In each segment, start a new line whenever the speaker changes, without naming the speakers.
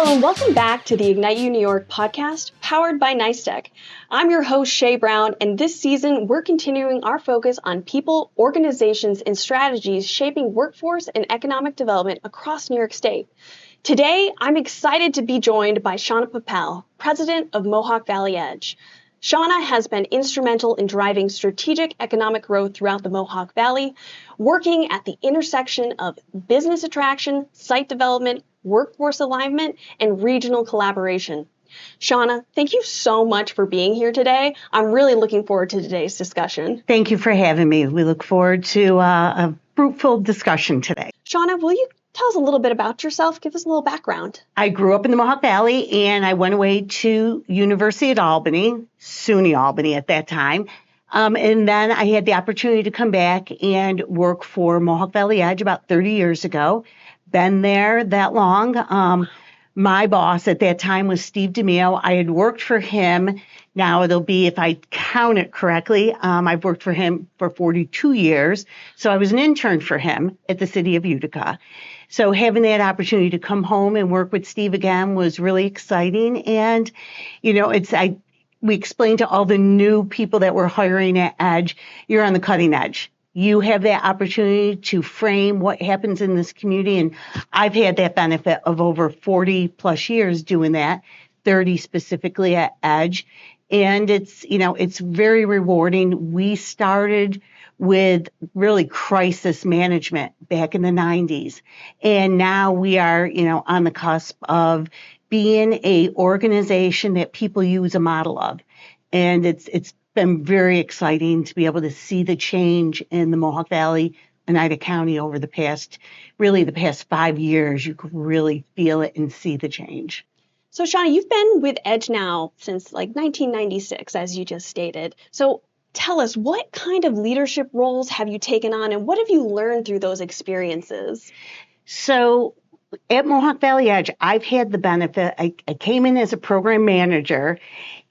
Hello and welcome back to the IGNITEU New York podcast, powered by NYSTEC. I'm your host, Shay Brown, and this season we're continuing our focus on people, organizations, and strategies shaping workforce and economic development across New York State. Today, I'm excited to be joined by Shawna Papale, president of Mohawk Valley Edge. Shawna has been instrumental in driving strategic economic growth throughout the Mohawk Valley, working at the intersection of business attraction, site development, workforce alignment, and regional collaboration. Shawna, thank you so much for being here today. I'm really looking forward to today's discussion.
Thank you for having me. We look forward to a fruitful discussion today.
Shawna, will you tell us a little bit about yourself? Give us a little background.
I grew up in the Mohawk Valley, and I went away to University at Albany, SUNY Albany at that time. And then I had the opportunity to come back and work for Mohawk Valley Edge about 30 years ago. Been there that long. My boss at that time was Steve DeMeo. I had worked for him. Now it'll be, if I count it correctly, I've worked for him for 42 years. So I was an intern for him at the city of Utica. So having that opportunity to come home and work with Steve again was really exciting. And, you know, we explained to all the new people that we're hiring at Edge, you're on the cutting edge. You have that opportunity to frame what happens in this community. And I've had that benefit of over 40 plus years doing that, 30 specifically at Edge. And it's very rewarding. We started with really crisis management back in the 90s. And now we are, on the cusp of being a organization that people use a model of. And it's been very exciting to be able to see the change in the Mohawk Valley, Oneida County over the past 5 years. You could really feel it and see the change.
So Shawna, you've been with Edge now since 1996, as you just stated. So tell us, what kind of leadership roles have you taken on and what have you learned through those experiences?
So at Mohawk Valley Edge, I've had the benefit. I came in as a program manager,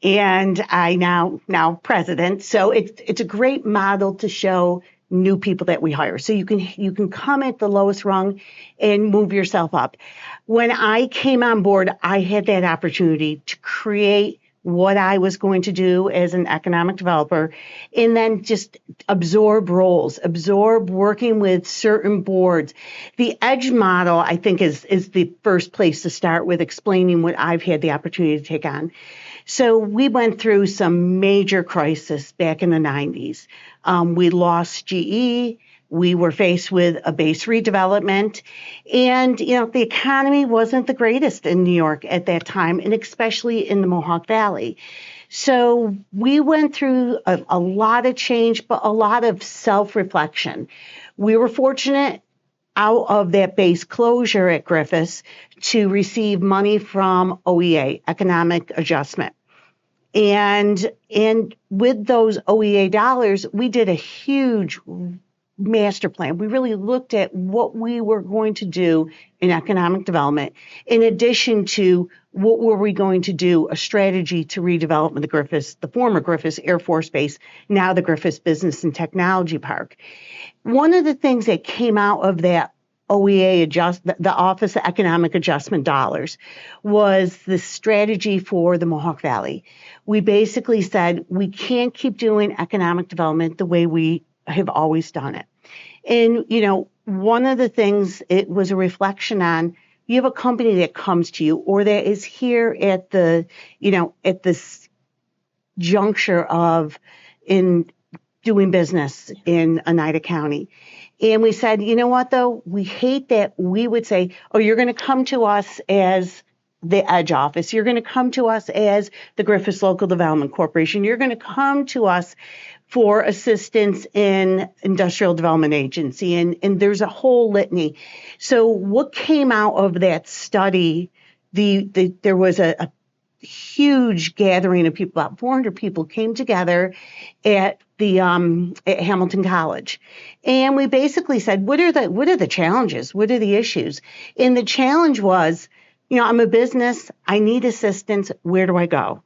and I now president. So it's a great model to show new people that we hire. So you can come at the lowest rung and move yourself up. When I came on board, I had that opportunity to create what I was going to do as an economic developer, and then just absorb roles, absorb working with certain boards. The Edge model, I think, is the first place to start with explaining what I've had the opportunity to take on. So we went through some major crisis back in the 90s. We lost GE. We were faced with a base redevelopment, and the economy wasn't the greatest in New York at that time, and especially in the Mohawk Valley. So we went through a lot of change, but a lot of self-reflection. We were fortunate out of that base closure at Griffiths to receive money from OEA, Economic Adjustment. And with those OEA dollars, we did a huge master plan. We really looked at what we were going to do in economic development, in addition to what were we going to do, a strategy to redevelop the former Griffiths Air Force Base, now the Griffiths Business and Technology Park. One of the things that came out of that OEA the Office of Economic Adjustment dollars was the strategy for the Mohawk Valley. We basically said we can't keep doing economic development the way we have always done it. And, one of the things it was a reflection on, you have a company that comes to you or that is here at at this juncture of in doing business in Oneida County. And we said, you know what, though? We hate that we would say, oh, you're going to come to us as the Edge office. You're going to come to us as the Griffiths Local Development Corporation. You're going to come to us for assistance in Industrial Development Agency. And there's a whole litany. So what came out of that study, there was a huge gathering of people, about 400 people came together at at Hamilton College. And we basically said, what are the challenges? What are the issues? And the challenge was, I'm a business, I need assistance, where do I go?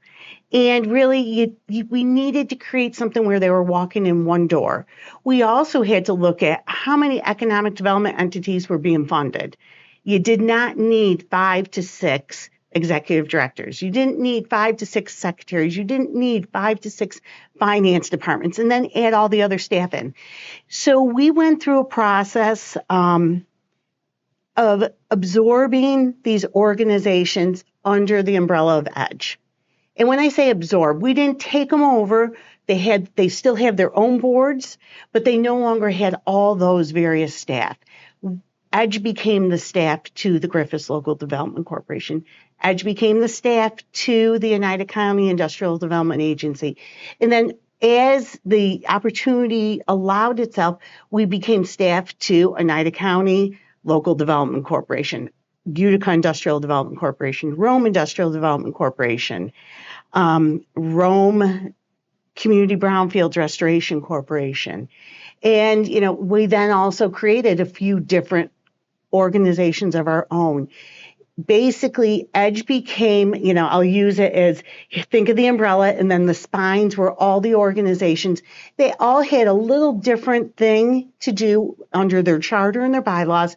And really, we needed to create something where they were walking in one door. We also had to look at how many economic development entities were being funded. You did not need 5 to 6 executive directors. You didn't need 5 to 6 secretaries. You didn't need 5 to 6 finance departments, and then add all the other staff in. So we went through a process of absorbing these organizations under the umbrella of EDGE. And when I say absorb, we didn't take them over. They still have their own boards, but they no longer had all those various staff. EDGE became the staff to the Griffiths Local Development Corporation. EDGE became the staff to the Oneida County Industrial Development Agency. And then as the opportunity allowed itself, we became staff to Oneida County Local Development Corporation, Utica Industrial Development Corporation, Rome Industrial Development Corporation, Rome Community Brownfields Restoration Corporation. And, we then also created a few different organizations of our own. Basically, EDGE became, I'll use it as, think of the umbrella, and then the spines were all the organizations. They all had a little different thing to do under their charter and their bylaws,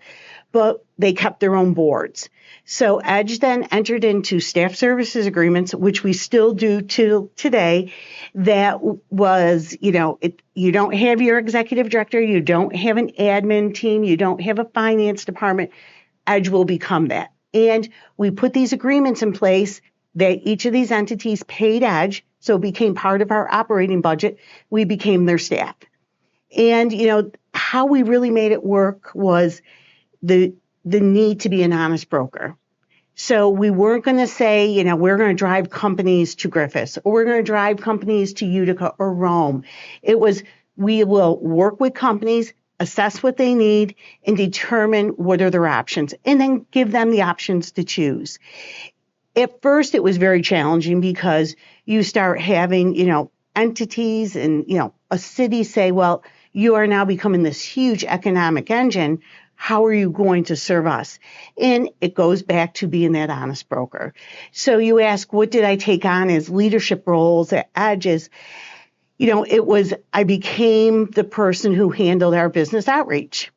but they kept their own boards. So EDGE then entered into staff services agreements, which we still do to today. That was, you don't have your executive director, you don't have an admin team, you don't have a finance department. EDGE will become that. And we put these agreements in place that each of these entities paid EDGE, so it became part of our operating budget. We became their staff. And, how we really made it work was the need to be an honest broker. So we weren't going to say, we're going to drive companies to Griffiths, or we're going to drive companies to Utica or Rome. It was, we will work with companies, assess what they need, and determine what are their options, and then give them the options to choose. At first, it was very challenging because you start having, entities and, a city say, well, you are now becoming this huge economic engine. How are you going to serve us? And it goes back to being that honest broker. So you ask, what did I take on as leadership roles at EDGE? It was, I became the person who handled our business outreach.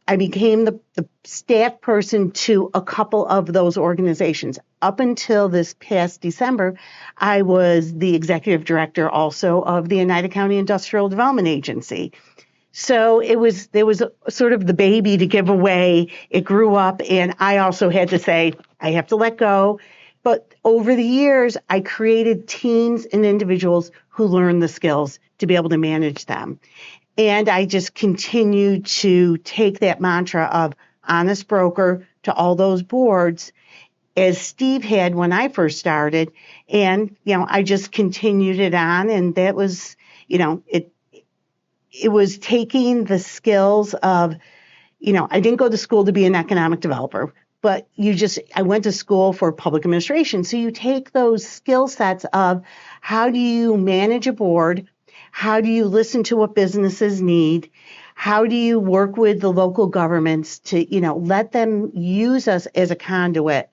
I became the staff person to a couple of those organizations. Up until this past December, I was the executive director also of the Oneida County Industrial Development Agency. So there was sort of the baby to give away. It grew up, and I also had to say, I have to let go. But over the years, I created teams and individuals who learned the skills to be able to manage them. And I just continue to take that mantra of honest broker to all those boards as Steve had when I first started. And, I just continued it on. And that was, it was taking the skills of, I didn't go to school to be an economic developer, but I went to school for public administration. So you take those skill sets of how do you manage a board? How do you listen to what businesses need? How do you work with the local governments to, let them use us as a conduit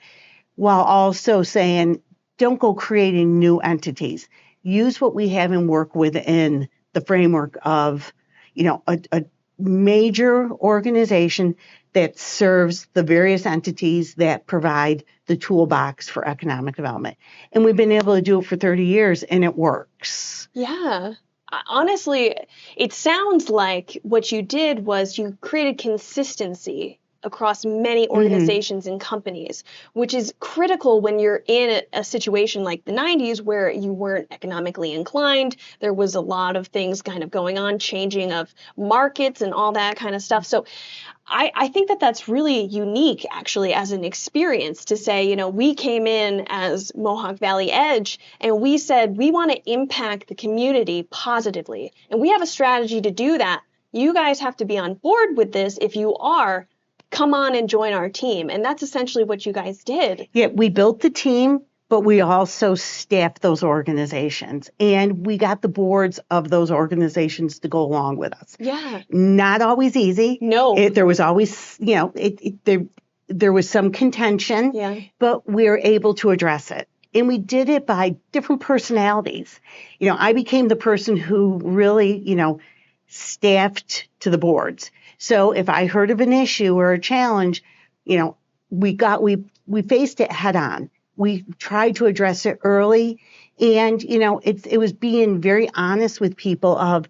while also saying, don't go creating new entities. Use what we have and work within the framework of, a major organization that serves the various entities that provide the toolbox for economic development. And we've been able to do it for 30 years, and it works.
Yeah. Honestly, it sounds like what you did was you created consistency across many organizations and companies, which is critical when you're in a situation like the 90s where you weren't economically inclined. There was a lot of things kind of going on, changing of markets and all that kind of stuff. So I think that that's really unique, actually, as an experience to say, we came in as Mohawk Valley EDGE and we said we want to impact the community positively. And we have a strategy to do that. You guys have to be on board with this. If you are, come on and join our team. And that's essentially what you guys did.
Yeah, we built the team, but we also staffed those organizations. And we got the boards of those organizations to go along with us.
Yeah.
Not always easy.
No.
There was always, there was some contention, but we were able to address it. And we did it by different personalities. I became the person who really, staffed to the boards. So if I heard of an issue or a challenge, we faced it head on. We tried to address it early. And, it was being very honest with people of,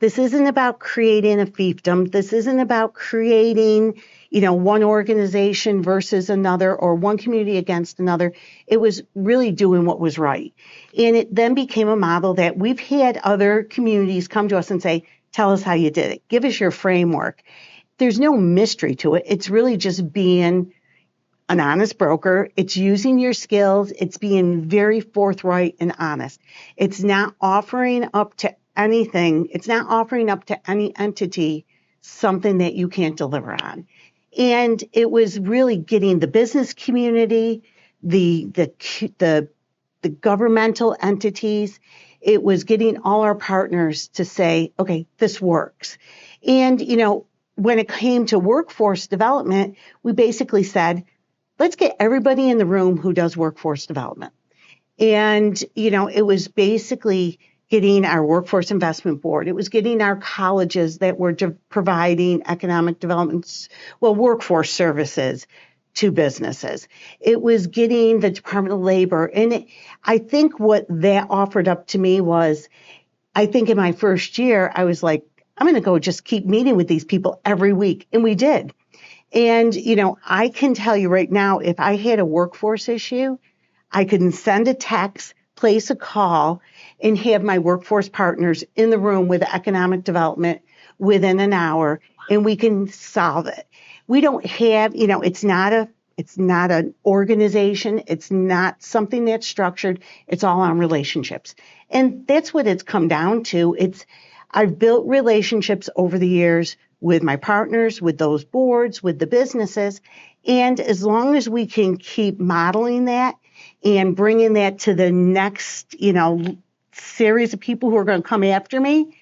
this isn't about creating a fiefdom. This isn't about creating, one organization versus another or one community against another. It was really doing what was right. And it then became a model that we've had other communities come to us and say, tell us how you did it. Give us your framework. There's no mystery to it. It's really just being an honest broker. It's using your skills. It's being very forthright and honest. It's not offering up to anything. It's not offering up to any entity something that you can't deliver on. And it was really getting the business community, the governmental entities. It was getting all our partners to say, okay, this works. And, when it came to workforce development, we basically said, let's get everybody in the room who does workforce development. And, it was basically getting our workforce investment board. It was getting our colleges that were providing economic development, workforce services to businesses. It was getting the Department of Labor. And I think what that offered up to me was, I think in my first year, I was like, I'm going to go just keep meeting with these people every week. And we did. And, I can tell you right now, if I had a workforce issue, I could send a text, place a call, and have my workforce partners in the room with economic development within an hour, and we can solve it. We don't have, it's not an organization. It's not something that's structured. It's all on relationships. And that's what it's come down to. I've built relationships over the years with my partners, with those boards, with the businesses. And as long as we can keep modeling that and bringing that to the next, series of people who are going to come after me,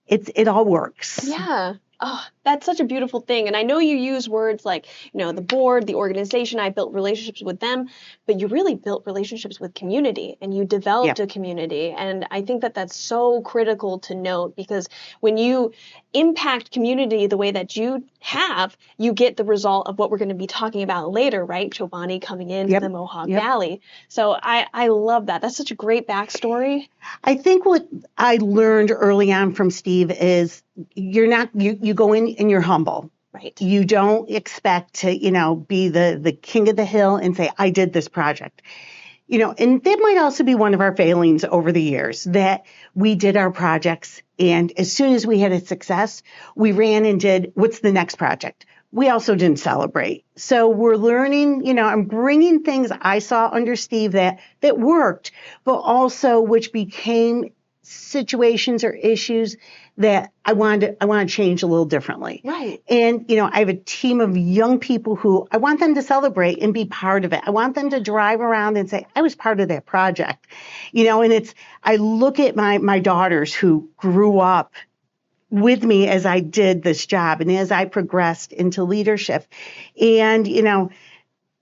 it all works.
Yeah. Oh, that's such a beautiful thing. And I know you use words like, the board, the organization, I built relationships with them, but you really built relationships with community and you developed a community. And I think that that's so critical to note, because when you impact community the way that you have, you get the result of what we're going to be talking about later, right? Chobani coming into the Mohawk Valley. So I love that. That's such a great backstory.
I think what I learned early on from Steve is you go in and you're humble.
Right.
You don't expect to, be the king of the hill and say, I did this project. And that might also be one of our failings over the years, that we did our projects and as soon as we had a success, we ran and did, what's the next project? We also didn't celebrate. So we're learning, I'm bringing things I saw under Steve that worked, but also which became situations or issues that I want to change a little differently.
Right.
And, I have a team of young people who I want them to celebrate and be part of it. I want them to drive around and say, I was part of that project. And I look at my daughters who grew up with me as I did this job and as I progressed into leadership. And,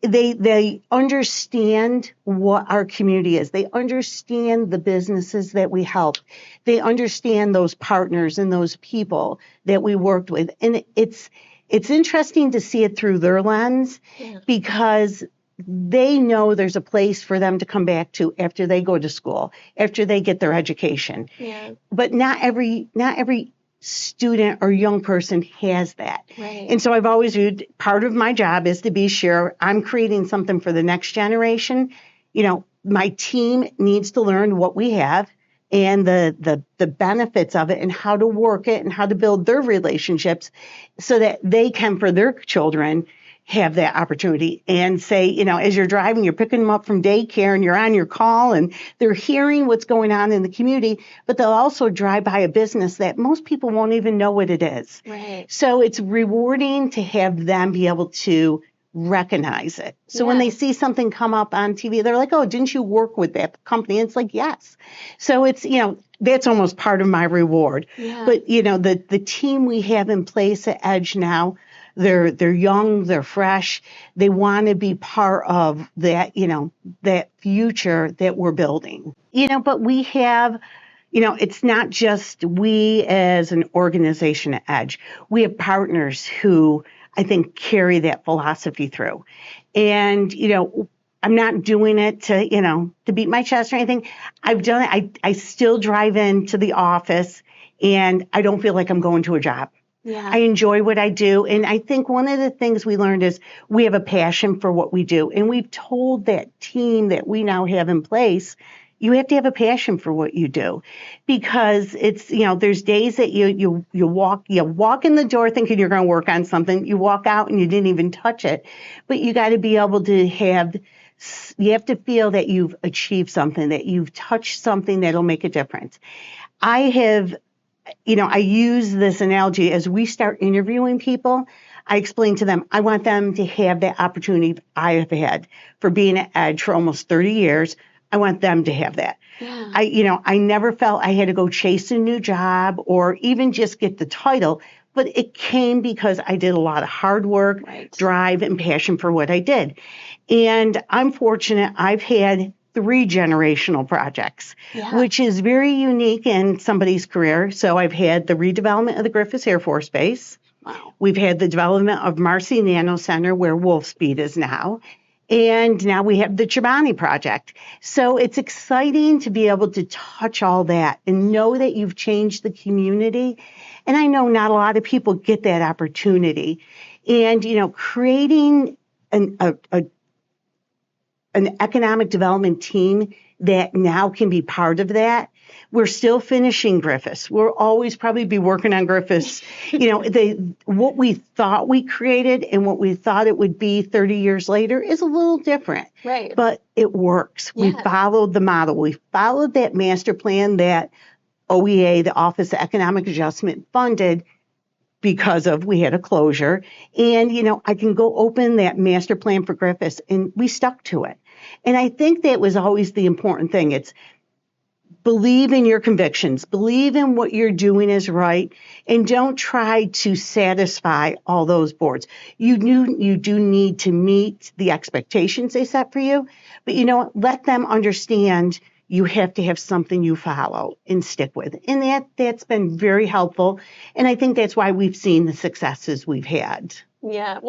they understand what our community is. They understand the businesses that we help. They understand those partners and those people that we worked with. And it's interesting to see it through their lens because they know there's a place for them to come back to after they go to school, after they get their education.
Yeah.
But not every student or young person has that.
Right.
And so I've always viewed part of my job is to be sure I'm creating something for the next generation. My team needs to learn what we have and the benefits of it and how to work it and how to build their relationships so that they can, for their children, have that opportunity and say, as you're driving, you're picking them up from daycare and you're on your call and they're hearing what's going on in the community, but they'll also drive by a business that most people won't even know what it is.
Right.
So it's rewarding to have them be able to recognize it. So when they see something come up on TV, they're like, oh, didn't you work with that company? And it's like, yes. So it's, that's almost part of my reward.
Yeah.
But, the team we have in place at Edge now, they're young, they're fresh. They want to be part of that, that future that we're building. But we have, it's not just we as an organization at Edge. We have partners who I think carry that philosophy through. And, I'm not doing it to beat my chest or anything. I've done it. I still drive into the office and I don't feel like I'm going to a job.
Yeah.
I enjoy what I do. And I think one of the things we learned is we have a passion for what we do. And we've told that team that we now have in place, you have to have a passion for what you do, because it's, there's days that you walk in the door thinking you're going to work on something. You walk out and you didn't even touch it, but you got to be able to you have to feel that you've achieved something, that you've touched something that'll make a difference. I use this analogy as we start interviewing people. I explain to them, I want them to have that opportunity I have had for being at Edge for almost 30 years. I want them to have that.
Yeah.
I never felt I had to go chase a new job or even just get the title, but it came because I did a lot of hard work, drive, and passion for what I did. And I'm fortunate I've had 3 generational projects, which is very unique in somebody's career. So I've had the redevelopment of the Griffiths Air Force Base.
Wow.
We've had the development of Marcy Nano Center, where Wolfspeed is now. And now we have the Chobani project. So it's exciting to be able to touch all that and know that you've changed the community. And I know not a lot of people get that opportunity. And, creating an economic development team that now can be part of that. We're still finishing Griffiths. We'll always probably be working on Griffiths. What we thought we created and what we thought it would be 30 years later is a little different.
Right.
But it works. Yeah. We followed the model. We followed that master plan that OEA, the Office of Economic Adjustment, funded because we had a closure. And, I can go open that master plan for Griffiths, and we stuck to it. And I think that was always the important thing. It's believe in your convictions, believe in what you're doing is right, and don't try to satisfy all those boards. You do need to meet the expectations they set for you, but let them understand you have to have something you follow and stick with. And that's been very helpful. And I think that's why we've seen the successes we've had.
Yeah.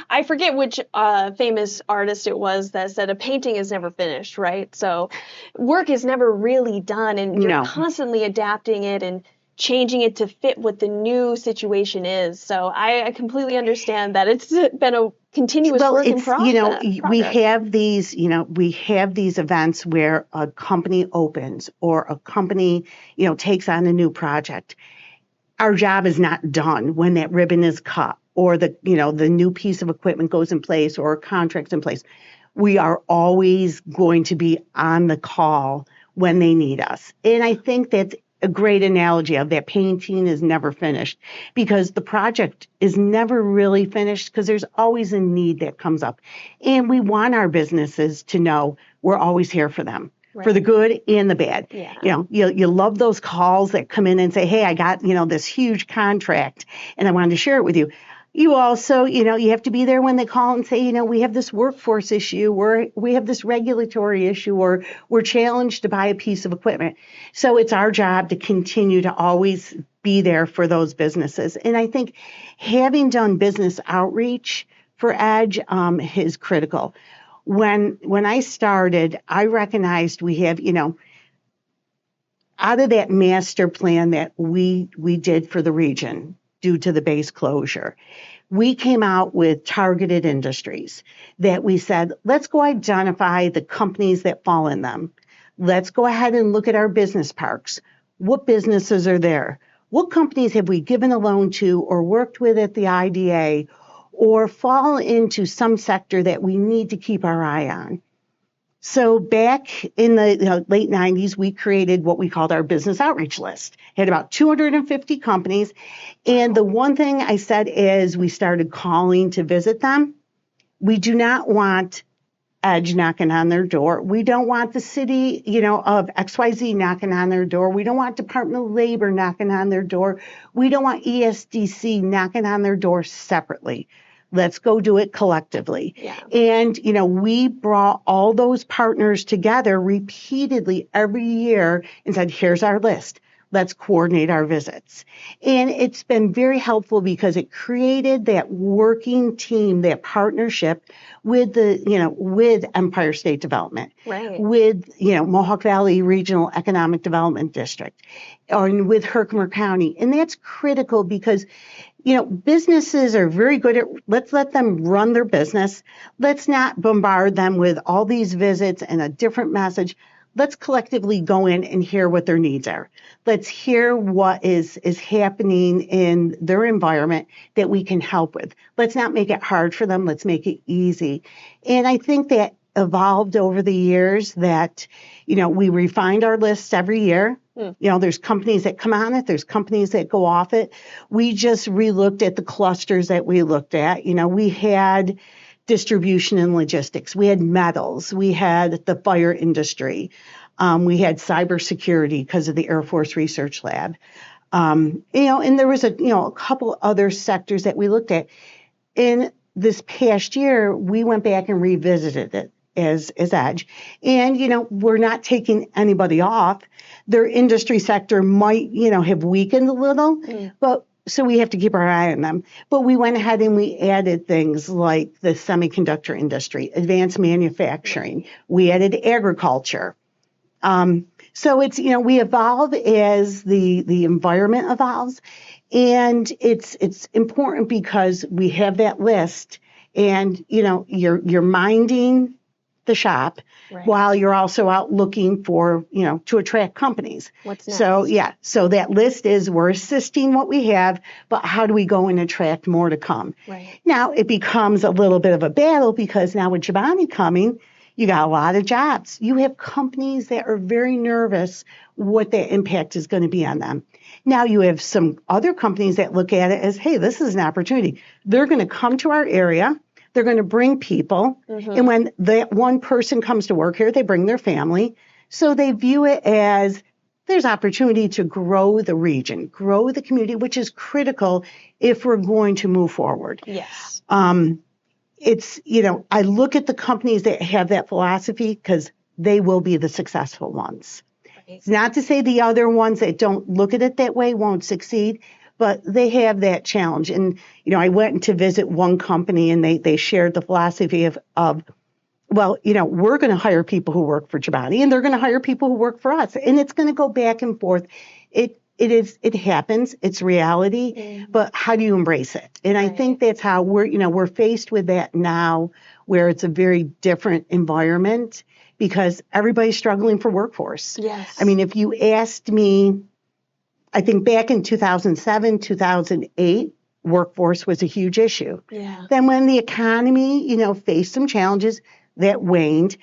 I forget which famous artist it was that said a painting is never finished, right? So work is never really done, and you're constantly adapting it and changing it to fit what the new situation is. So I completely understand that it's been a continuous work in progress.
We have these events where a company opens or a company, takes on a new project. Our job is not done when that ribbon is cut or the new piece of equipment goes in place or a contract's in place. We are always going to be on the call when they need us. And I think that's a great analogy of that painting is never finished, because the project is never really finished because there's always a need that comes up. And we want our businesses to know we're always here for them. Right. For the good and the bad. Yeah. You love those calls that come in and say, hey, I got, this huge contract and I wanted to share it with you. You also, you have to be there when they call and say, we have this workforce issue, or we have this regulatory issue, or we're challenged to buy a piece of equipment. So it's our job to continue to always be there for those businesses. And I think having done business outreach for Edge is critical. When I started, I recognized we have, out of that master plan that we did for the region due to the base closure, we came out with targeted industries that we said, let's go identify the companies that fall in them. Let's go ahead and look at our business parks. What businesses are there? What companies have we given a loan to or worked with at the IDA, or fall into some sector that we need to keep our eye on? So back in the late 90s, we created what we called our business outreach list. It had about 250 companies. And the one thing I said is we started calling to visit them. We do not want Edge knocking on their door. We don't want the city, of XYZ knocking on their door. We don't want Department of Labor knocking on their door. We don't want ESDC knocking on their door separately. Let's go do it collectively.
Yeah.
And, we brought all those partners together repeatedly every year and said, here's our list. let's coordinate our visits. And it's been very helpful because it created that working team, that partnership with with Empire State Development,
Right.
with, Mohawk Valley Regional Economic Development District, or with Herkimer County. And that's critical because, businesses are very good at, let's let them run their business. Let's not bombard them with all these visits and a different message. Let's collectively go in and hear what their needs are. Let's hear what is happening in their environment that we can help with. Let's not make it hard for them. Let's make it easy. And I think that evolved over the years that, we refined our lists every year. There's companies that come on it. There's companies that go off it. We just relooked at the clusters that we looked at. We had distribution and logistics. We had metals. We had the fire industry. We had cybersecurity because of the Air Force Research Lab. And there was a couple other sectors that we looked at. In this past year, we went back and revisited it as EDGE. And, we're not taking anybody off. Their industry sector might, have weakened a little, but so we have to keep our eye on them. But we went ahead and we added things like the semiconductor industry, advanced manufacturing. We added agriculture. So it's, we evolve as the environment evolves. And it's important because we have that list and, you're minding the shop while you're also out looking for, to attract companies.
What's next?
So that list is we're assisting what we have, but how do we go and attract more to come?
Right.
Now it becomes a little bit of a battle because now with Chobani coming, you got a lot of jobs. You have companies that are very nervous what that impact is going to be on them. Now you have some other companies that look at it as, hey, this is an opportunity. They're going to come to our area. They're going to bring people. And when that one person comes to work here, they bring their family. So they view it as there's opportunity to grow the region, grow the community, which is critical if we're going to move forward.
Yes.
It's, I look at the companies that have that philosophy because they will be the successful ones.
Right.
It's not to say the other ones that don't look at it that way won't succeed, but they have that challenge. And, I went to visit one company and they shared the philosophy of well, we're going to hire people who work for Chobani and they're going to hire people who work for us. And it's going to go back and forth. It happens. It's reality. But how do you embrace it? And I think that's how we're faced with that now, where it's a very different environment because everybody's struggling for workforce.
Yes.
I mean, if you asked me, I think back in 2007, 2008, workforce was a huge issue.
Yeah.
Then when the economy, faced some challenges, that waned.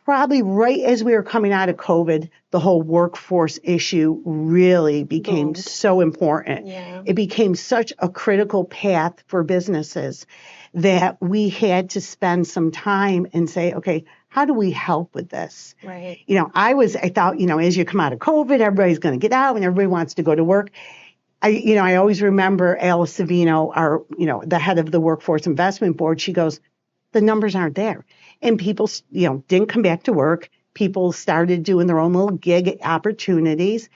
Probably right as we were coming out of COVID, the whole workforce issue really became so important.
Yeah.
It became such a critical path for businesses that we had to spend some time and say, okay, how do we help with this?
Right.
I thought, as you come out of COVID, everybody's going to get out and everybody wants to go to work. I always remember Alice Savino, our, the head of the Workforce Investment Board. She goes, the numbers aren't there. And people, didn't come back to work. People started doing their own little gig opportunities.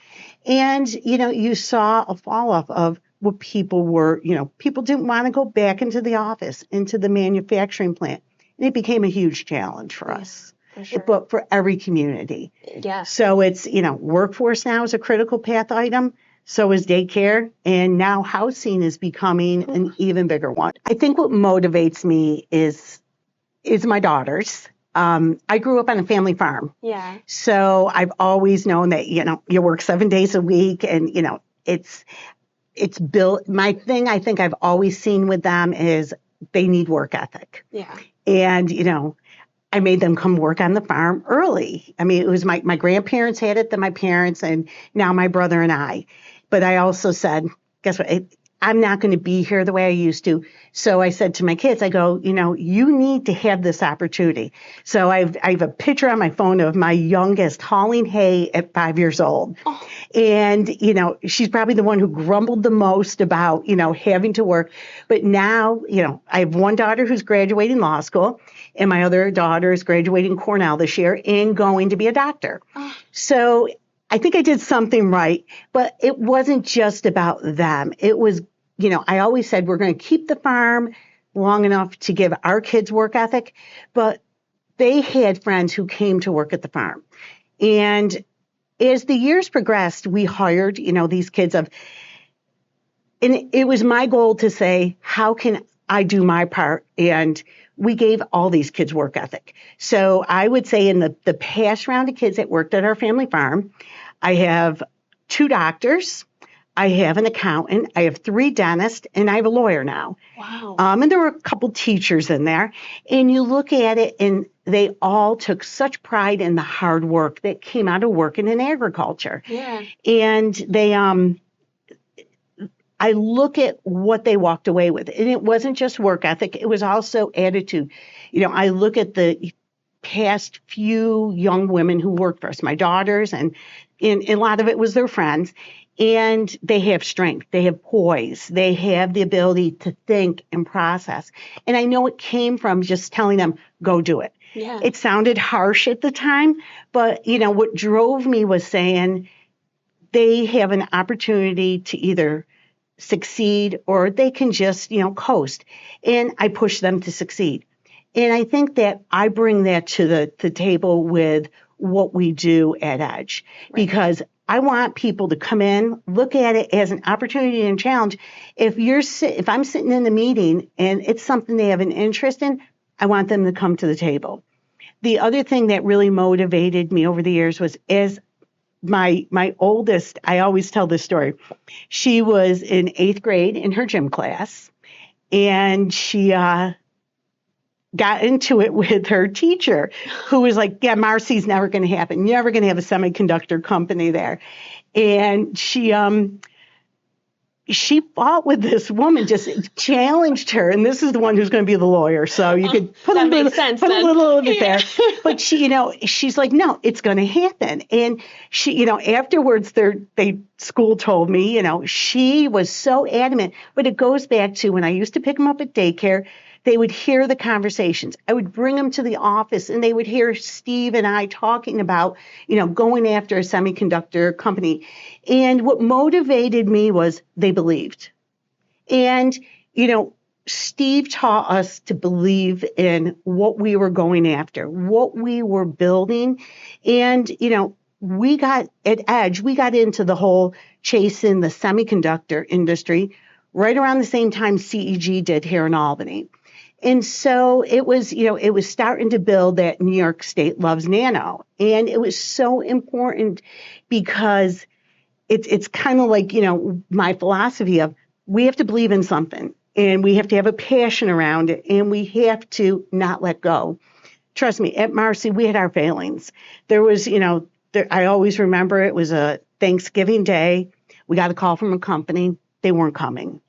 And, you saw a fall off of what people were, people didn't want to go back into the office, into the manufacturing plant. And it became a huge challenge for us,
for sure.
but for every community.
Yeah.
So it's, workforce now is a critical path item. So is daycare. And now housing is becoming an even bigger one. I think what motivates me is my daughters. I grew up on a family farm.
Yeah.
So I've always known that, you work 7 days a week and, it's built. My thing I think I've always seen with them is they need work ethic.
Yeah.
And, I made them come work on the farm early. I mean, it was my grandparents had it, then my parents, and now my brother and I. But I also said, guess what? I'm not going to be here the way I used to. So I said to my kids, I go, you need to have this opportunity. So I have a picture on my phone of my youngest hauling hay at 5 years old. Oh. And, she's probably the one who grumbled the most about, having to work. But now, I have one daughter who's graduating law school and my other daughter is graduating Cornell this year and going to be a doctor. Oh. So I think I did something right, but it wasn't just about them. It was, I always said we're going to keep the farm long enough to give our kids work ethic, but they had friends who came to work at the farm. And as the years progressed, we hired, these kids and it was my goal to say, how can I do my part? And we gave all these kids work ethic. So I would say in the past round of kids that worked at our family farm, I have 2 doctors, I have an accountant, I have 3 dentists, and I have a lawyer now.
Wow.
And there were a couple teachers in there. And you look at it, and they all took such pride in the hard work that came out of working in agriculture.
Yeah.
And they, I look at what they walked away with, and it wasn't just work ethic, it was also attitude. I look at the past few young women who worked for us, my daughters, and a lot of it was their friends, and they have strength, they have poise, they have the ability to think and process. And I know it came from just telling them, go do it.
Yeah.
It sounded harsh at the time, but what drove me was saying they have an opportunity to either succeed or they can just, coast. And I push them to succeed. And I think that I bring that to the table with what we do at Edge, because I want people to come in, look at it as an opportunity and challenge. If I'm sitting in the meeting and it's something they have an interest in, I want them to come to the table. The other thing that really motivated me over the years was as my oldest, I always tell this story. She was in 8th grade in her gym class, and she got into it with her teacher, who was like, yeah, Marcy's never going to happen. You're never going to have a semiconductor company there. And she fought with this woman, just challenged her. And this is the one who's going to be the lawyer. So you could put a little bit there. But she, she's like, no, it's going to happen. And she, afterwards, school told me, she was so adamant. But it goes back to when I used to pick them up at daycare, they would hear the conversations. I would bring them to the office and they would hear Steve and I talking about, going after a semiconductor company. And what motivated me was they believed. And, Steve taught us to believe in what we were going after, what we were building. And, we got at Edge, we got into the whole chasing the semiconductor industry right around the same time CEG did here in Albany. And so it was, it was starting to build that New York State loves nano. And it was so important because it's kind of like, my philosophy of we have to believe in something and we have to have a passion around it and we have to not let go. Trust me, at Marcy, we had our failings. There was, I always remember it was a Thanksgiving Day. We got a call from a company. They weren't coming.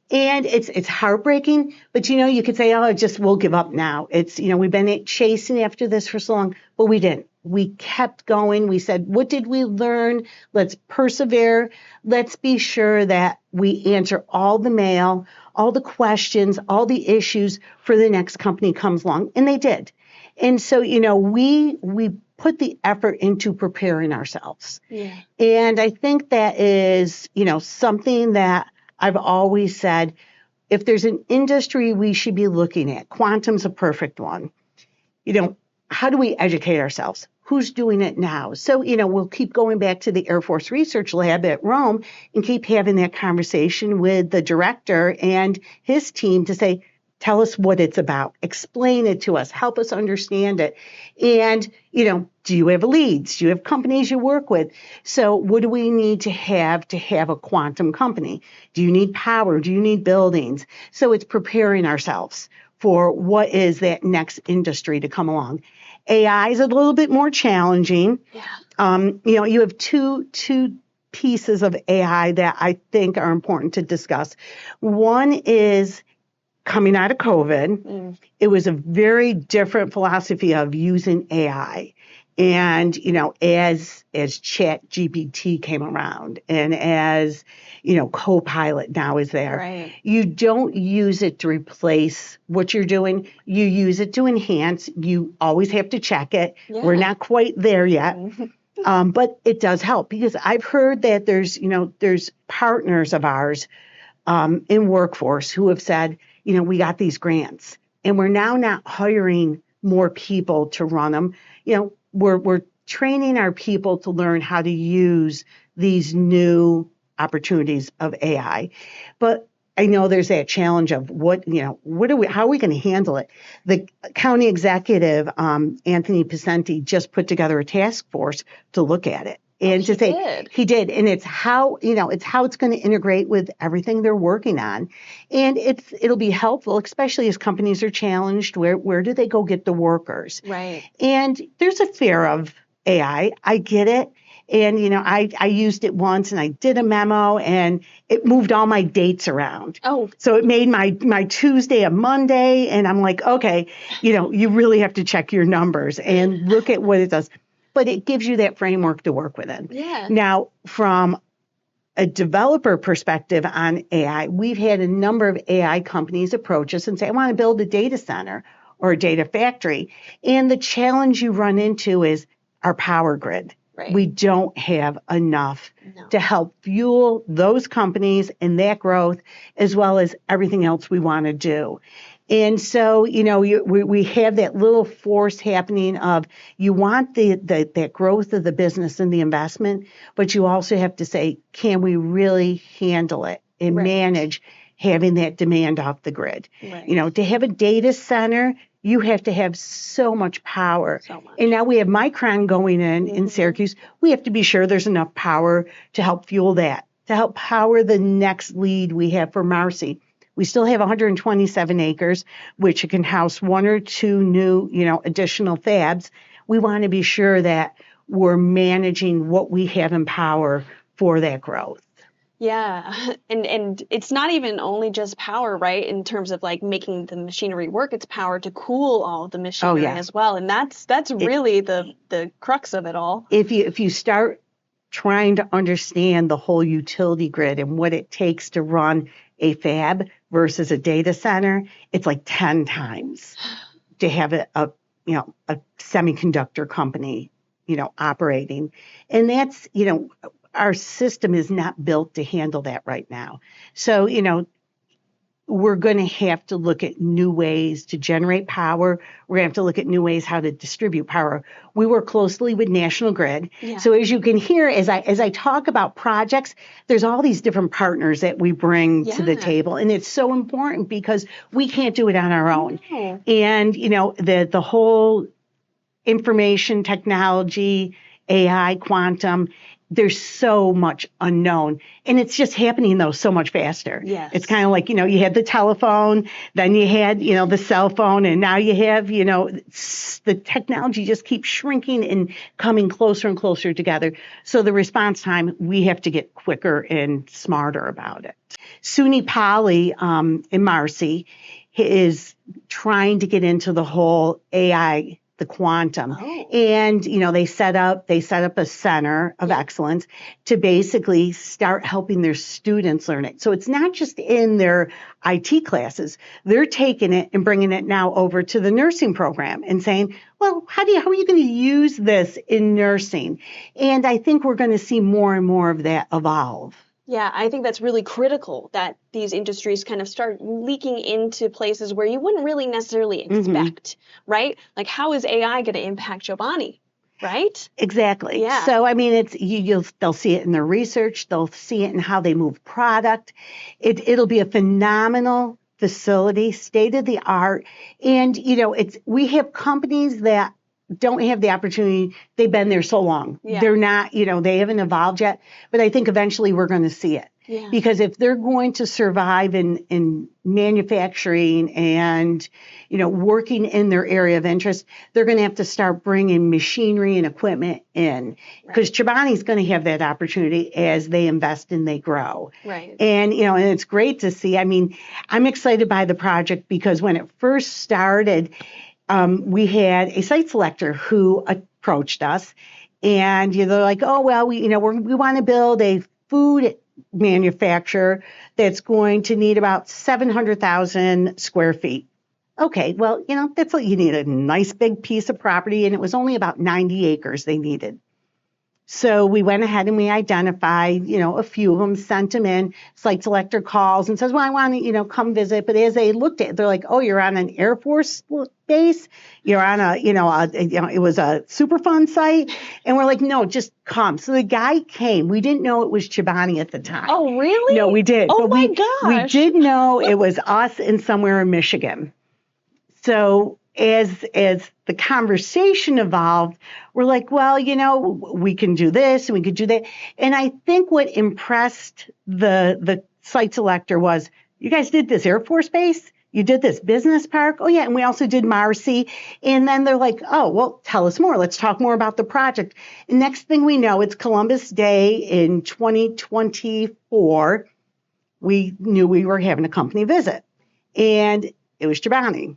And it's heartbreaking, but you could say, oh, we'll give up now. It's, we've been chasing after this for so long, but we didn't. We kept going. We said, what did we learn? Let's persevere. Let's be sure that we answer all the mail, all the questions, all the issues for the next company comes along. And they did. And so, we put the effort into preparing ourselves.
Yeah.
And I think that is, something that I've always said, if there's an industry we should be looking at, quantum's a perfect one. How do we educate ourselves? Who's doing it now? So, we'll keep going back to the Air Force Research Lab at Rome and keep having that conversation with the director and his team to say, tell us what it's about. Explain it to us. Help us understand it. And, do you have leads? Do you have companies you work with? So what do we need to have a quantum company? Do you need power? Do you need buildings? So it's preparing ourselves for what is that next industry to come along. AI is a little bit more challenging.
Yeah.
You have two pieces of AI that I think are important to discuss. One is coming out of COVID, It was a very different philosophy of using AI. And, as Chat GPT came around and as, Copilot now is there,
Right.
You don't use it to replace what you're doing. You use it to enhance. You always have to check it.
Yeah.
We're not quite there yet. But it does help because I've heard that there's partners of ours in workforce who have said, we got these grants and we're now not hiring more people to run them. We're training our people to learn how to use these new opportunities of AI. But I know there's that challenge of how are we going to handle it? The county executive, Anthony Pacenti, just put together a task force to look at it. And
he did.
He did. And it's how it's going to integrate with everything they're working on. And it'll be helpful, especially as companies are challenged. Where do they go get the workers?
Right.
And there's a fear of AI. I get it. And, I used it once and I did a memo and it moved all my dates around.
Oh.
So it made my Tuesday a Monday. And I'm like, okay, you really have to check your numbers and look at what it does. But it gives you that framework to work within.
Yeah.
Now, from a developer perspective on AI, we've had a number of AI companies approach us and say, I want to build a data center or a data factory. And the challenge you run into is our power grid.
Right.
We don't have enough to help fuel those companies and that growth, as well as everything else we want to do. And so, we have that little force happening of you want that growth of the business and the investment, but you also have to say, can we really handle it and manage having that demand off the grid?
Right.
To have a data center, you have to have so much power.
So much.
And now we have Micron going in Syracuse. We have to be sure there's enough power to help fuel that, to help power the next lead we have for Marcy. We still have 127 acres, which can house one or two new, additional fabs. We want to be sure that we're managing what we have in power for that growth.
Yeah. And it's not even only just power, right? In terms of like making the machinery work, it's power to cool all of the machinery as well. And that's really the crux of it all.
If you start trying to understand the whole utility grid and what it takes to run a fab versus a data center, it's like 10 times to have a semiconductor company, operating. And that's, our system is not built to handle that right now. So, we're going to have to look at new ways to generate power. We're going to have to look at new ways how to distribute power. We work closely with National Grid.
Yeah.
So as you can hear, as I talk about projects, there's all these different partners that we bring to the table. And it's so important because we can't do it on our own.
No.
And, the whole information technology, AI, quantum, there's so much unknown. And it's just happening, though, so much faster.
Yes.
It's kind of like, you had the telephone, then you had, the cell phone, and now you have, the technology just keeps shrinking and coming closer and closer together. So the response time, we have to get quicker and smarter about it. Shawna Papale in Marcy is trying to get into the whole AI, the quantum.
Oh.
And, they set up a center of excellence to basically start helping their students learn it. So it's not just in their IT classes. They're taking it and bringing it now over to the nursing program and saying, well, how are you going to use this in nursing? And I think we're going to see more and more of that evolve.
Yeah, I think that's really critical that these industries kind of start leaking into places where you wouldn't really necessarily expect, right? Like, how is AI going to impact Chobani, right?
Exactly.
Yeah.
So, I mean, they'll see it in their research. They'll see it in how they move product. It'll be a phenomenal facility, state of the art. And, we have companies that don't have the opportunity. They've been there so long.
Yeah.
They're not, they haven't evolved yet. But I think eventually we're going to see it.
Yeah.
Because if they're going to survive in manufacturing and, working in their area of interest, they're going to have to start bringing machinery and equipment in. Because Chobani's going to have that opportunity as they invest and they grow.
Right.
And, and it's great to see. I mean, I'm excited by the project because when it first started, we had a site selector who approached us, and they're like, "Oh well, we want to build a food manufacturer that's going to need about 700,000 square feet." Okay, well, that's what you need, a nice big piece of property, and it was only about 90 acres they needed. So we went ahead and we identified, a few of them, sent them in. Site selector calls and says, well, I want to, come visit. But as they looked at it, they're like, oh, you're on an Air Force base. You're on it was a Superfund site. And we're like, no, just come. So the guy came. We didn't know it was Chobani at the time.
Oh, really?
No, we did.
Oh,
but
my
we
gosh.
did know it was us and somewhere in Michigan. So as the conversation evolved, we're like, well, we can do this and we could do that. And I think what impressed the site selector was, you guys did this Air Force base? You did this business park? Oh, yeah. And we also did Marcy. And then they're like, oh, well, tell us more. Let's talk more about the project. And next thing we know, it's Columbus Day in 2024. We knew we were having a company visit. And it was Chobani.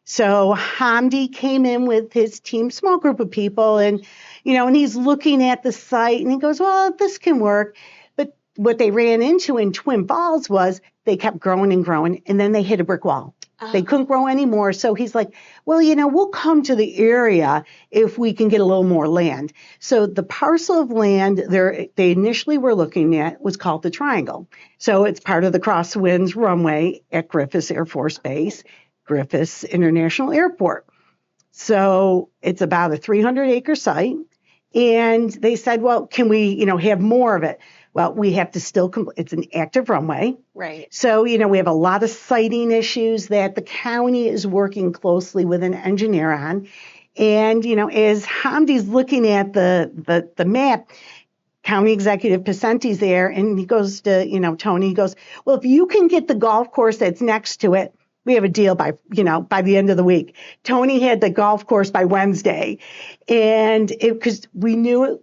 So Hamdi came in with his team, small group of people, and he's looking at the site and he goes, well, this can work. But what they ran into in Twin Falls was they kept growing and growing, and then they hit a brick wall. They couldn't grow anymore. So he's like, well, we'll come to the area if we can get a little more land. So the parcel of land they initially were looking at was called the Triangle. So it's part of the Crosswinds runway at Griffiths Air Force Base, Griffiths International Airport. So it's about a 300-acre site. And they said, well, can we, have more of it? Well, we have to still it's an active runway.
Right.
So, we have a lot of siting issues that the county is working closely with an engineer on. And, as Hamdi's looking at the map, County Executive Pacenti's there, and he goes to, Tony, he goes, well, if you can get the golf course that's next to it, we have a deal by the end of the week. Tony had the golf course by Wednesday. And because we knew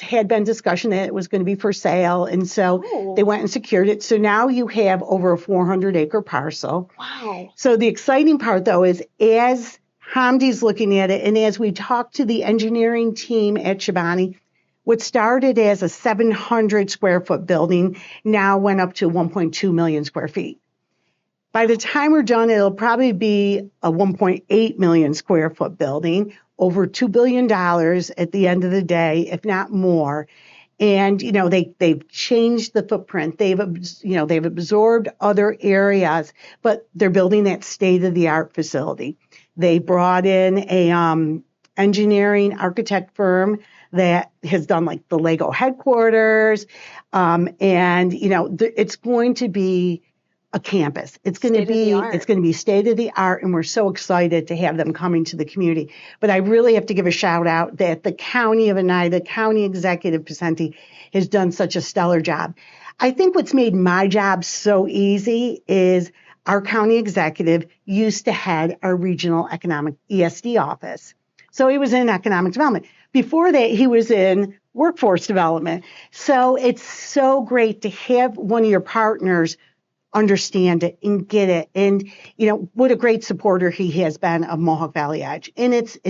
had been discussion that it was going to be for sale. And so they went and secured it. So now you have over a 400-acre parcel.
Wow. So
the exciting part, though, is as Hamdi's looking at it, and as we talked to the engineering team at Chobani, what started as a 700 square foot building now went up to 1.2 million square feet. By the time we're done, it'll probably be a 1.8 million square foot building, over $2 billion at the end of the day, if not more. And, they've changed the footprint. They've absorbed other areas, but they're building that state-of-the-art facility. They brought in a engineering architect firm that has done like the Lego headquarters. It's going to be a campus. It's going to be state of the art, and we're so excited to have them coming to the community. But I really have to give a shout out that the County of Oneida, County Executive Pacenti, has done such a stellar job. I think what's made my job so easy is our county executive used to head our regional economic ESD office. So he was in economic development. Before that, he was in workforce development. So it's so great to have one of your partners understand it and get it. And, what a great supporter he has been of Mohawk Valley Edge. And it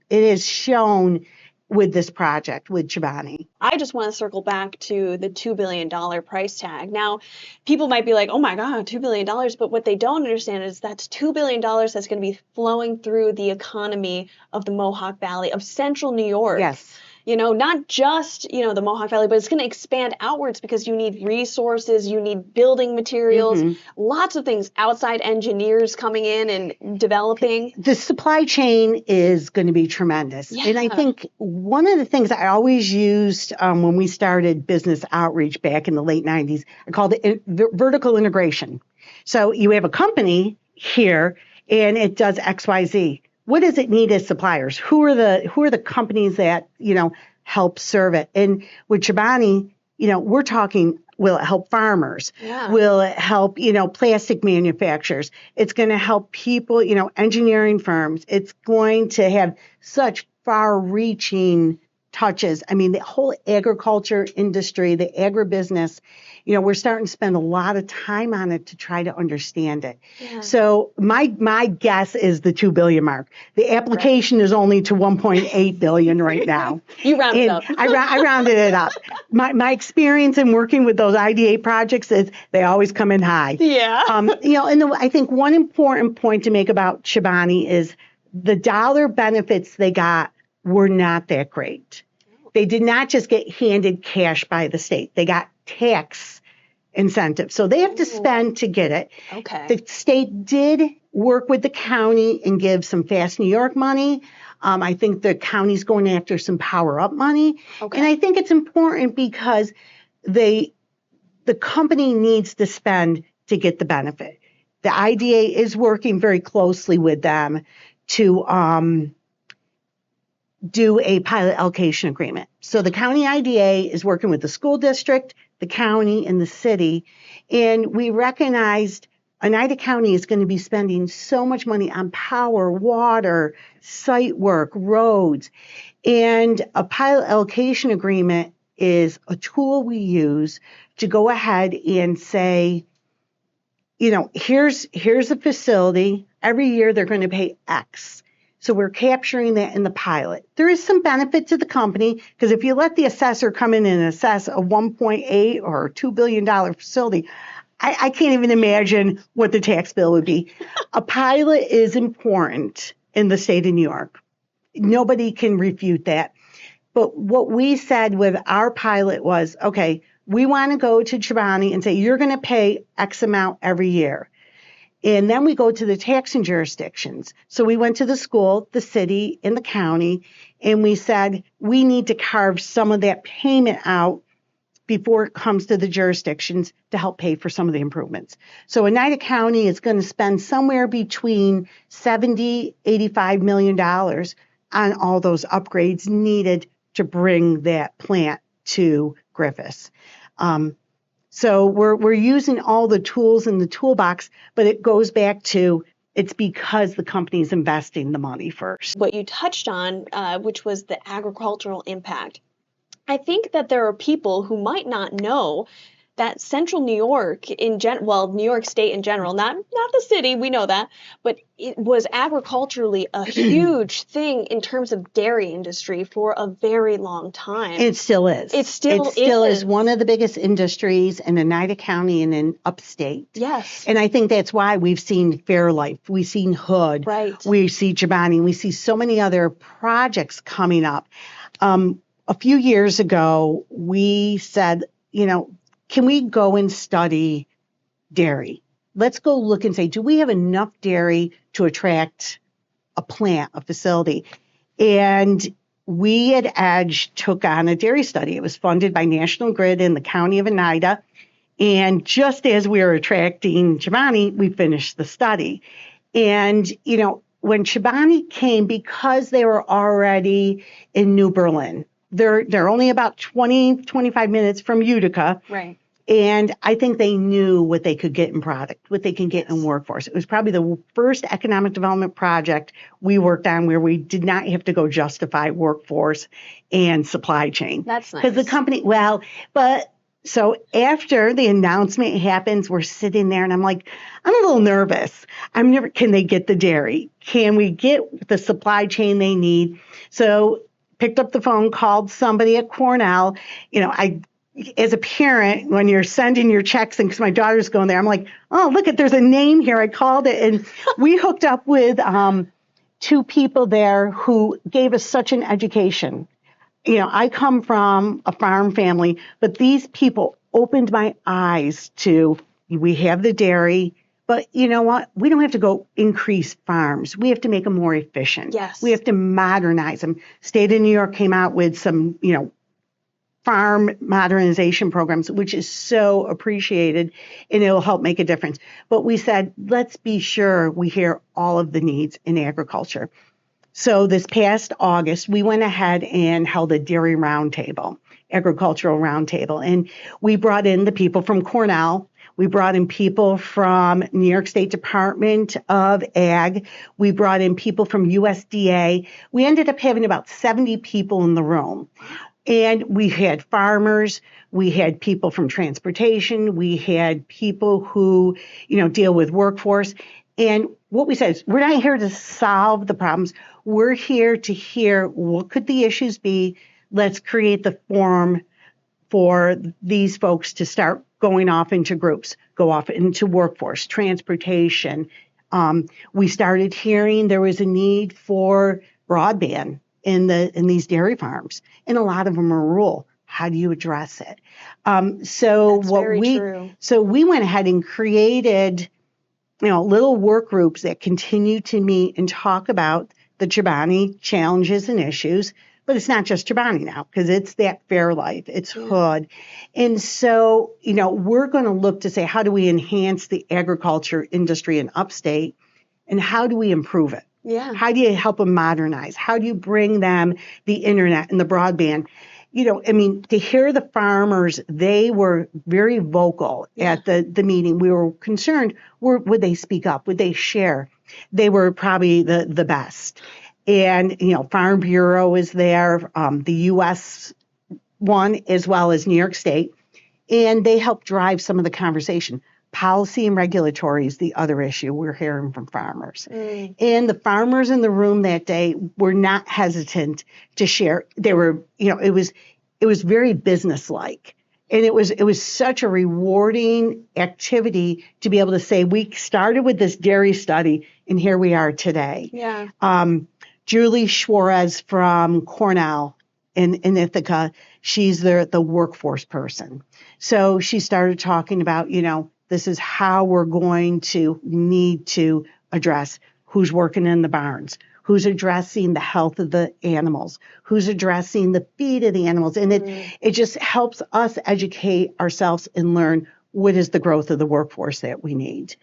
has shown with this project with Chobani.
I just want to circle back to the $2 billion price tag. Now, people might be like, oh my God, $2 billion. But what they don't understand is that's $2 billion that's going to be flowing through the economy of the Mohawk Valley, of central New York.
Yes.
Not just, the Mohawk Valley, but it's going to expand outwards because you need resources, you need building materials, lots of things, outside engineers coming in and developing.
The supply chain is going to be tremendous.
Yeah.
And I think one of the things I always used when we started business outreach back in the late 90s, I called it vertical integration. So you have a company here and it does XYZ. What does it need as suppliers? Who are the companies that, help serve it? And with Chobani, we're talking, will it help farmers?
Yeah.
Will it help, plastic manufacturers? It's going to help people, engineering firms. It's going to have such far-reaching touches. I mean, the whole agriculture industry, the agribusiness, we're starting to spend a lot of time on it to try to understand it. Yeah. So my guess is the 2 billion mark. The application is only to 1.8 billion right now.
You rounded it up.
I rounded it up. My experience in working with those IDA projects is they always come in high.
Yeah.
I think one important point to make about Chobani is the dollar benefits they got were not that great. They did not just get handed cash by the state. They got tax incentives. So they have to spend to get it.
Okay.
The state did work with the county and give some Fast New York money. I think the county's going after some Power Up money.
Okay.
And I think it's important because the company needs to spend to get the benefit. The IDA is working very closely with them to do a pilot allocation agreement. So the county IDA is working with the school district, the county, and the city. And we recognized Oneida County is going to be spending so much money on power, water, site work, roads. And a pilot allocation agreement is a tool we use to go ahead and say, you know, here's a facility. Every year they're going to pay X. So we're capturing that in the pilot. There is some benefit to the company because if you let the assessor come in and assess a $1.8 or $2 billion facility, I can't even imagine what the tax bill would be. A pilot is important in the state of New York. Nobody can refute that. But what we said with our pilot was, okay, we want to go to Chobani and say, you're going to pay X amount every year. And then we go to the taxing jurisdictions. So we went to the school, the city, and the county, and we said, we need to carve some of that payment out before it comes to the jurisdictions to help pay for some of the improvements. So Oneida County is going to spend somewhere between $70, $85 million on all those upgrades needed to bring that plant to Griffiths. So we're using all the tools in the toolbox, but it goes back to it's because the company is investing the money first.
What you touched on, which was the agricultural impact. I think that there are people who might not know that Central New York New York State in general, not the city, we know that, but it was agriculturally a huge thing in terms of dairy industry for a very long time.
It still is.
It still
is one of the biggest industries in Oneida County and in upstate.
Yes.
And I think that's why we've seen Fairlife, we've seen Hood,
right.
We see Chobani, we see so many other projects coming up. A few years ago, we said, you know, can we go and study dairy? Let's go look and say, do we have enough dairy to attract a plant, a facility? And we at Edge took on a dairy study. It was funded by National Grid in the county of Oneida. And just as we were attracting Chobani, we finished the study. And, you know, when Chobani came, because they were already in New Berlin, they're only about 20, 25 minutes from Utica.
Right.
And I think they knew what they could get in product, what they can get in workforce. It was probably the first economic development project we worked on where we did not have to go justify workforce and supply chain.
That's nice.
Because the company, so after the announcement happens, we're sitting there and I'm like, I'm a little nervous. Can they get the dairy? Can we get the supply chain they need? So picked up the phone, called somebody at Cornell. You know, as a parent, when you're sending your checks, and because my daughter's going there, I'm like, oh, look, there's a name here. I called it. And we hooked up with two people there who gave us such an education. You know, I come from a farm family, but these people opened my eyes to, we have the dairy, but you know what? We don't have to go increase farms. We have to make them more efficient.
Yes.
We have to modernize them. State of New York came out with some, you know, farm modernization programs, which is so appreciated, and it'll help make a difference. But we said, let's be sure we hear all of the needs in agriculture. So this past August, we went ahead and held a dairy roundtable, agricultural roundtable, and we brought in the people from Cornell. We brought in people from New York State Department of Ag. We brought in people from USDA. We ended up having about 70 people in the room. And we had farmers, we had people from transportation, we had people who, you know, deal with workforce. And what we said is, we're not here to solve the problems. We're here to hear what could the issues be. Let's create the forum for these folks to start going off into groups, go off into workforce, transportation. We started hearing there was a need for broadband. in these dairy farms, and a lot of them are rural. How do you address it? So we went ahead and created, little work groups that continue to meet and talk about the Chobani challenges and issues. But it's not just Chobani now, because it's that Fairlife, it's Hood. And so, we're going to look to say, how do we enhance the agriculture industry in upstate, and how do we improve it?
Yeah.
How do you help them modernize? How do you bring them the internet and the broadband? To hear the farmers, they were very vocal at the meeting. We were concerned, would they speak up? Would they share? They were probably the best. And, Farm Bureau is there, the U.S. one, as well as New York State. And they help drive some of the conversation. Policy and regulatory is the other issue we're hearing from farmers. And the farmers in the room that day were not hesitant to share. They were, it was very businesslike. And it was such a rewarding activity to be able to say, we started with this dairy study and here we are today.
Yeah.
Julie Suarez from Cornell in Ithaca, she's the workforce person. So she started talking about, this is how we're going to need to address who's working in the barns, who's addressing the health of the animals, who's addressing the feed of the animals. And it just helps us educate ourselves and learn what is the growth of the workforce that we need.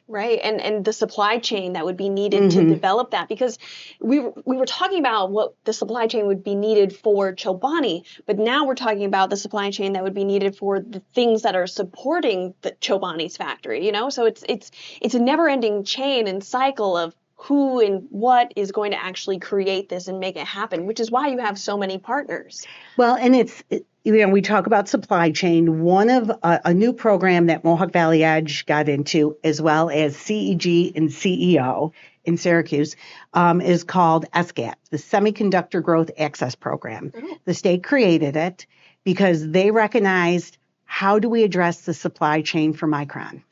Right. And the supply chain that would be needed to develop that, because we were talking about what the supply chain would be needed for Chobani, but now we're talking about the supply chain that would be needed for the things that are supporting the Chobani's factory, So it's a never ending chain and cycle of who and what is going to actually create this and make it happen, which is why you have so many partners.
Well, and we talk about supply chain. One of a new program that Mohawk Valley Edge got into, as well as CEG and CEO in Syracuse, is called SGAP, the Semiconductor Growth Access Program. The state created it because they recognized, how do we address the supply chain for Micron?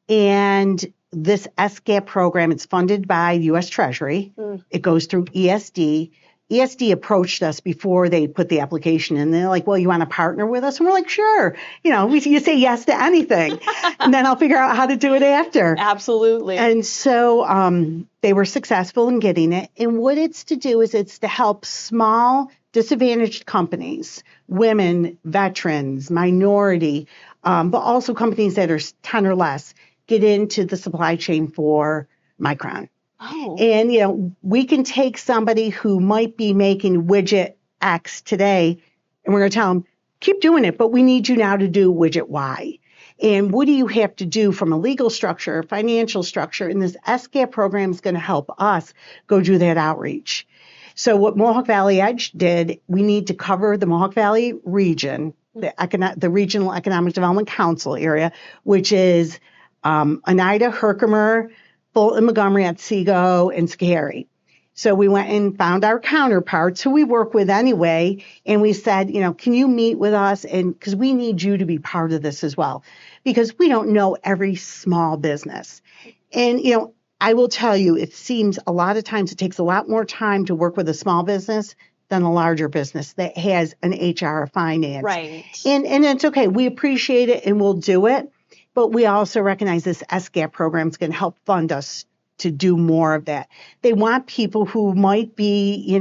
And this SGAP program, it's funded by U.S. Treasury. It goes through ESD. ESD approached us before they put the application in. They're like, well, you want to partner with us? And we're like, sure. You say yes to anything. And then I'll figure out how to do it after.
Absolutely.
And so they were successful in getting it. And what it's to do is it's to help small, disadvantaged companies, women, veterans, minority, but also companies that are 10 or less, get into the supply chain for Micron.
Oh.
And, we can take somebody who might be making widget X today, and we're going to tell them, keep doing it, but we need you now to do widget Y. And what do you have to do from a legal structure, financial structure? And this SGAP program is going to help us go do that outreach. So what Mohawk Valley Edge did, we need to cover the Mohawk Valley region, the Regional Economic Development Council area, which is Oneida, Herkimer, Fulton, Montgomery, Otsego, and Schoharie. So we went and found our counterparts who we work with anyway, and we said, can you meet with us? And because we need you to be part of this as well, because we don't know every small business. And, I will tell you, it seems a lot of times it takes a lot more time to work with a small business than a larger business that has an HR or finance.
Right.
And it's okay. We appreciate it and we'll do it. But we also recognize this SGAP program is going to help fund us to do more of that. They want people who might be,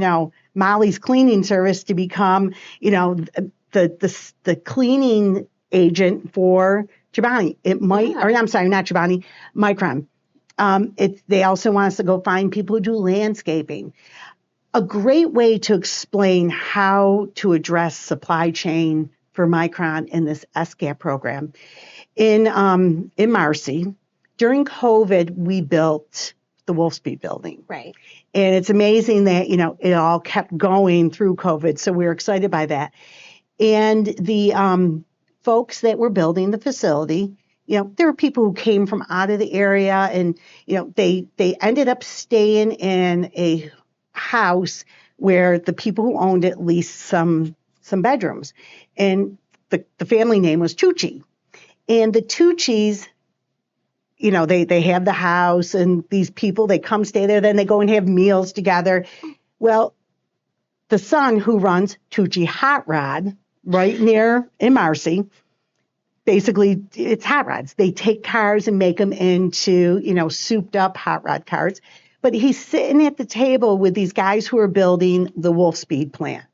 Molly's cleaning service to become, the cleaning agent for Chobani. It might, or I'm sorry, not Chobani, Micron. They also want us to go find people who do landscaping. A great way to explain how to address supply chain for Micron in this SGAP program. In Marcy, during COVID, we built the Wolfspeed building.
Right.
And it's amazing that, it all kept going through COVID. So we were excited by that. And the folks that were building the facility, there were people who came from out of the area and, they ended up staying in a house where the people who owned it leased some bedrooms. And the family name was Tucci. And the Tucci's, they have the house and these people, they come stay there, then they go and have meals together. Well, the son who runs Tucci Hot Rod right near in Marcy, basically it's hot rods. They take cars and make them into, souped up hot rod cars. But he's sitting at the table with these guys who are building the Wolfspeed plant.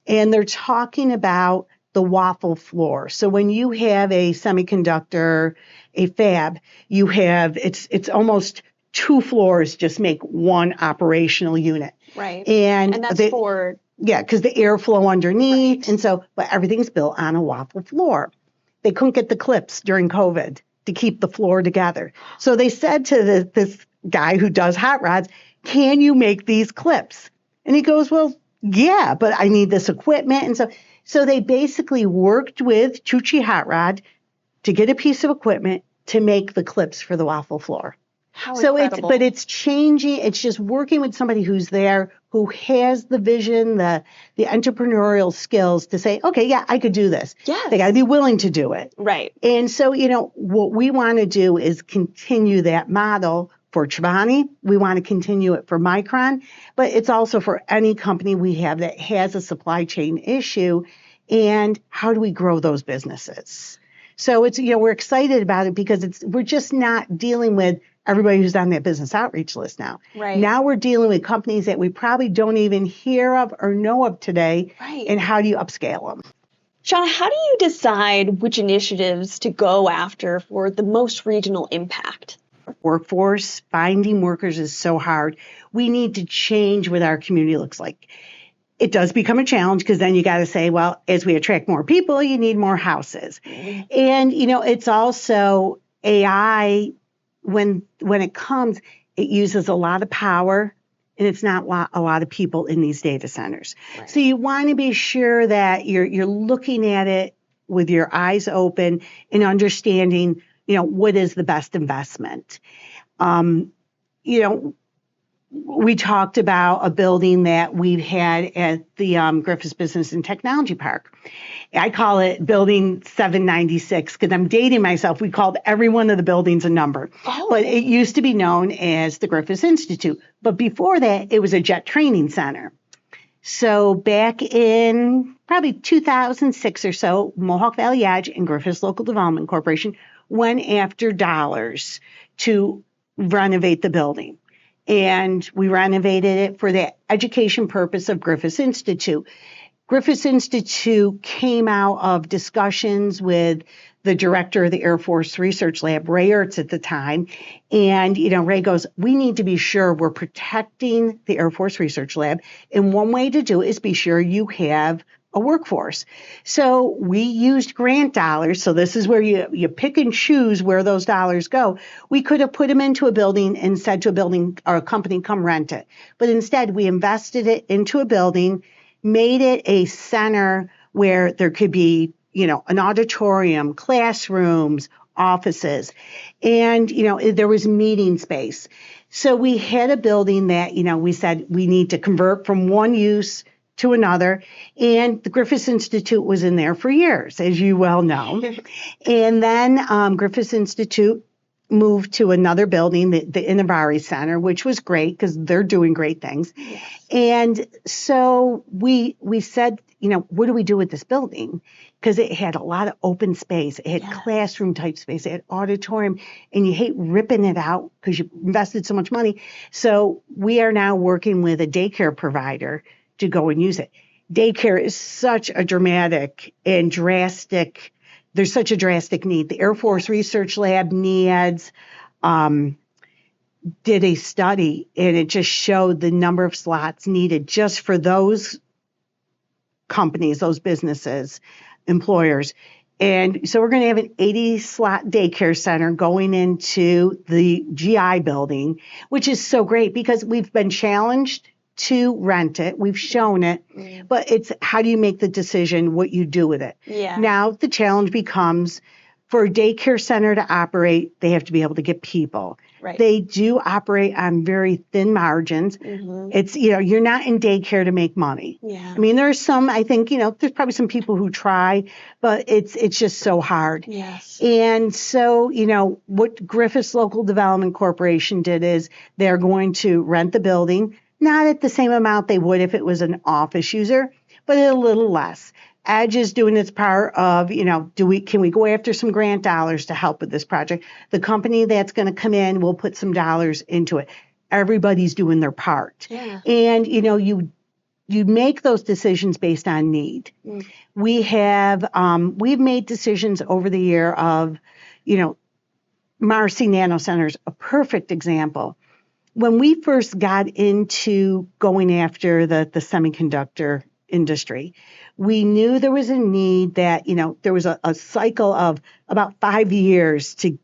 And they're talking about the waffle floor. So when you have a semiconductor, a fab, you have, it's almost 2 floors just make one operational unit.
Right.
And
that's for...
Yeah, because the airflow underneath.
Right.
And so, but everything's built on a waffle floor. They couldn't get the clips during COVID to keep the floor together. So they said to this guy who does hot rods, can you make these clips? And he goes, well, yeah, but I need this equipment. And so they basically worked with Tucci Hot Rod to get a piece of equipment to make the clips for the waffle floor.
How
so
incredible.
it's changing. It's just working with somebody who's there, who has the vision, the entrepreneurial skills to say, okay, yeah, I could do this.
Yes.
They got to be willing to do it.
Right.
And so, what we want to do is continue that model for Chobani. We want to continue it for Micron, but it's also for any company we have that has a supply chain issue. And how do we grow those businesses? So it's, we're excited about it because we're just not dealing with everybody who's on that business outreach list now.
Right.
Now we're dealing with companies that we probably don't even hear of or know of today.
Right.
And how do you upscale them?
Shawna, how do you decide which initiatives to go after for the most regional impact?
Workforce, finding workers is so hard. We need to change what our community looks like. It does become a challenge because then you got to say, well, as we attract more people, you need more houses. Mm-hmm. And, it's also AI. When it comes, it uses a lot of power, and it's not a lot of people in these data centers. Right. So you want to be sure that you're looking at it with your eyes open and understanding, what is the best investment. We talked about a building that we've had at the Griffiths Business and Technology Park. I call it Building 796 because I'm dating myself. We called every one of the buildings a number. Oh. But it used to be known as the Griffiths Institute. But before that, it was a jet training center. So back in probably 2006 or so, Mohawk Valley Edge and Griffiths Local Development Corporation went after dollars to renovate the building. And we renovated it for the education purpose of Griffiths Institute. Griffiths Institute came out of discussions with the director of the Air Force Research Lab, Ray Ertz at the time. And, Ray goes, we need to be sure we're protecting the Air Force Research Lab. And one way to do it is be sure you have a workforce. So we used grant dollars. So this is where you pick and choose where those dollars go. We could have put them into a building and said to a building or a company, come rent it. But instead, we invested it into a building, made it a center where there could be, an auditorium, classrooms, offices, and, there was meeting space. So we had a building that, we said we need to convert from one use to another. And the Griffiths Institute was in there for years, as you well know. And then Griffiths Institute moved to another building, the Innavari Center, which was great because they're doing great things. Yes. And so we said, what do we do with this building? Because it had a lot of open space. It had classroom type space. It had auditorium. And you hate ripping it out because you invested so much money. So we are now working with a daycare provider to go and use it. Daycare is such a dramatic and drastic, there's such a drastic need. The Air Force Research Lab needs did a study, and it just showed the number of slots needed just for those companies, those businesses, employers. And so we're going to have an 80-slot daycare center going into the GI building, which is so great because we've been challenged to rent it. We've shown it, but it's how do you make the decision what you do with it? Yeah. Now the challenge becomes for a daycare center to operate, they have to be able to get people. Right. They do operate on very thin margins. Mm-hmm. It's, you're not in daycare to make money. Yeah. I mean, there's some, I think, there's probably some people who try, but it's just so hard. Yes. And so, what Griffiths Local Development Corporation did is they're going to rent the building. not at the same amount they would if it was an office user, but a little less. Edge is doing its part of, can we go after some grant dollars to help with this project? The company that's going to come in will put some dollars into it. Everybody's doing their part.
Yeah.
And, you make those decisions based on need. We've made decisions over the year of, Marcy Nano Center is a perfect example. When we first got into going after the semiconductor industry, we knew there was a need that, there was a cycle of about 5 years to,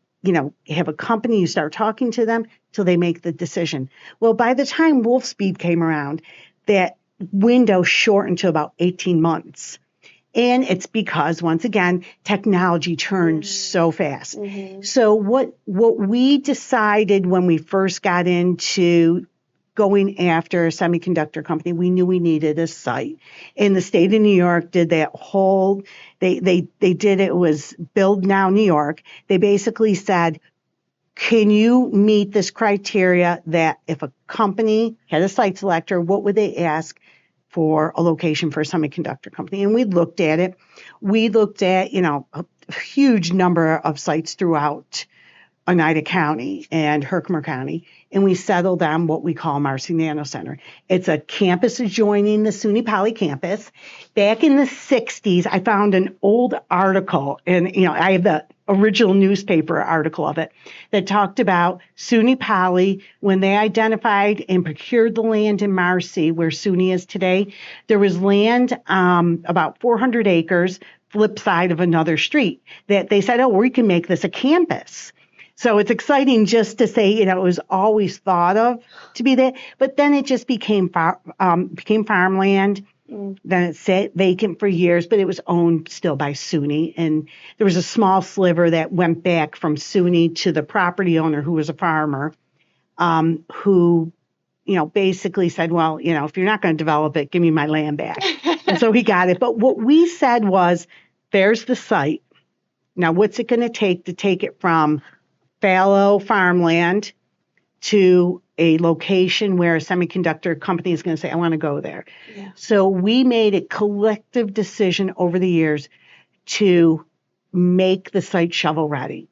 have a company, you start talking to them till they make the decision. Well, by the time Wolfspeed came around, that window shortened to about 18 months. And it's because, once again, technology turns so fast. So what we decided when we first got into going after a semiconductor company, we knew we needed a site. And the state of New York did that whole, they did it was Build Now New York. They basically said, can you meet this criteria that if a company had a site selector, what would they ask for a location for a semiconductor company? And we looked at it. We looked at, a huge number of sites throughout Oneida County and Herkimer County, and we settled on what we call Marcy Nano Center. It's a campus adjoining the SUNY Poly campus. Back in the 60s, I found an old article, and I have the original newspaper article of it, that talked about SUNY Poly, when they identified and procured the land in Marcy, where SUNY is today. There was land, about 400 acres, flip side of another street, that they said, oh, we can make this a campus. So it's exciting just to say, it was always thought of to be that, but then it just became farmland. Then it sat vacant for years, but it was owned still by SUNY. And there was a small sliver that went back from SUNY to the property owner, who was a farmer, who, basically said, well, if you're not going to develop it, give me my land back. And so he got it. But what we said was, there's the site. Now, what's it going to take it from fallow farmland to a location where a semiconductor company is going to say, I want to go there. Yeah. So we made a collective decision over the years to make the site shovel ready.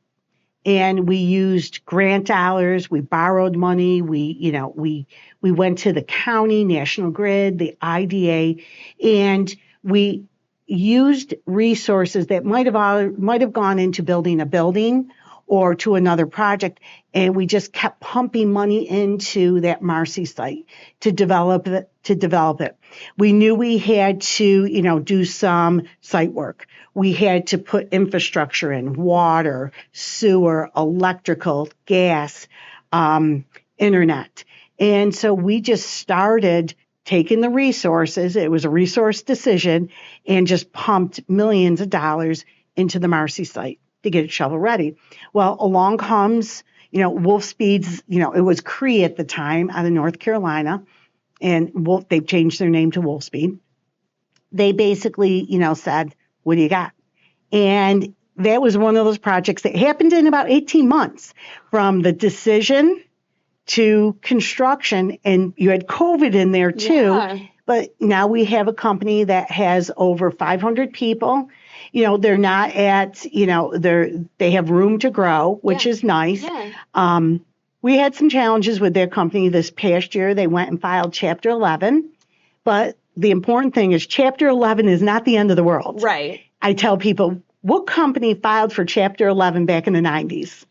And we used grant dollars, we borrowed money, we went to the county, National Grid, the IDA, and we used resources that might have gone into building a building or to another project, and we just kept pumping money into that Marcy site to develop it. We knew we had to, do some site work. We had to put infrastructure in: water, sewer, electrical, gas, internet. And so we just started taking the resources. It was a resource decision, and just pumped millions of dollars into the Marcy site to get it shovel ready. Well, along comes, Wolfspeed's, it was Cree at the time out of North Carolina, and they've changed their name to Wolfspeed. They basically, said, what do you got? And that was one of those projects that happened in about 18 months from the decision to construction. And you had COVID in there too. Yeah. But now we have a company that has over 500 people. They're not at, they have room to grow, which is nice. Yeah. We had some challenges with their company this past year. They went and filed Chapter 11. But the important thing is Chapter 11 is not the end of the world.
Right.
I tell people, what company filed for Chapter 11 back in the 90s?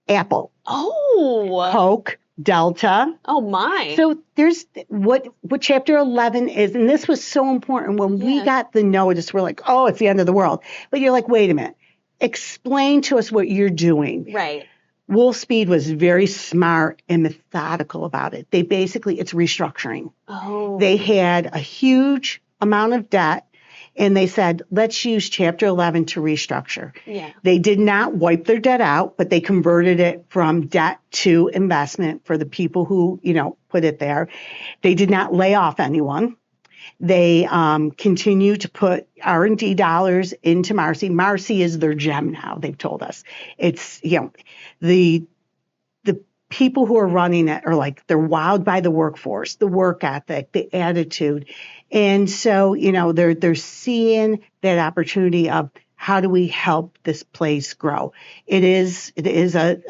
Apple.
Oh.
Coke. Delta.
Oh my.
So there's what Chapter 11 is, and this was so important. When we got the notice, we're like, oh, it's the end of the world. But you're like, wait a minute, explain to us what you're doing.
Right.
Wolfspeed was very smart and methodical about it. It's restructuring.
Oh.
They had a huge amount of debt, and they said, let's use Chapter 11 to restructure.
Yeah.
They did not wipe their debt out, but they converted it from debt to investment for the people who, put it there. They did not lay off anyone. They continue to put R&D dollars into Marcy. Marcy is their gem now, they've told us. It's, the people who are running it are like, they're wowed by the workforce, the work ethic, the attitude. And so, they're seeing that opportunity of how do we help this place grow? It is a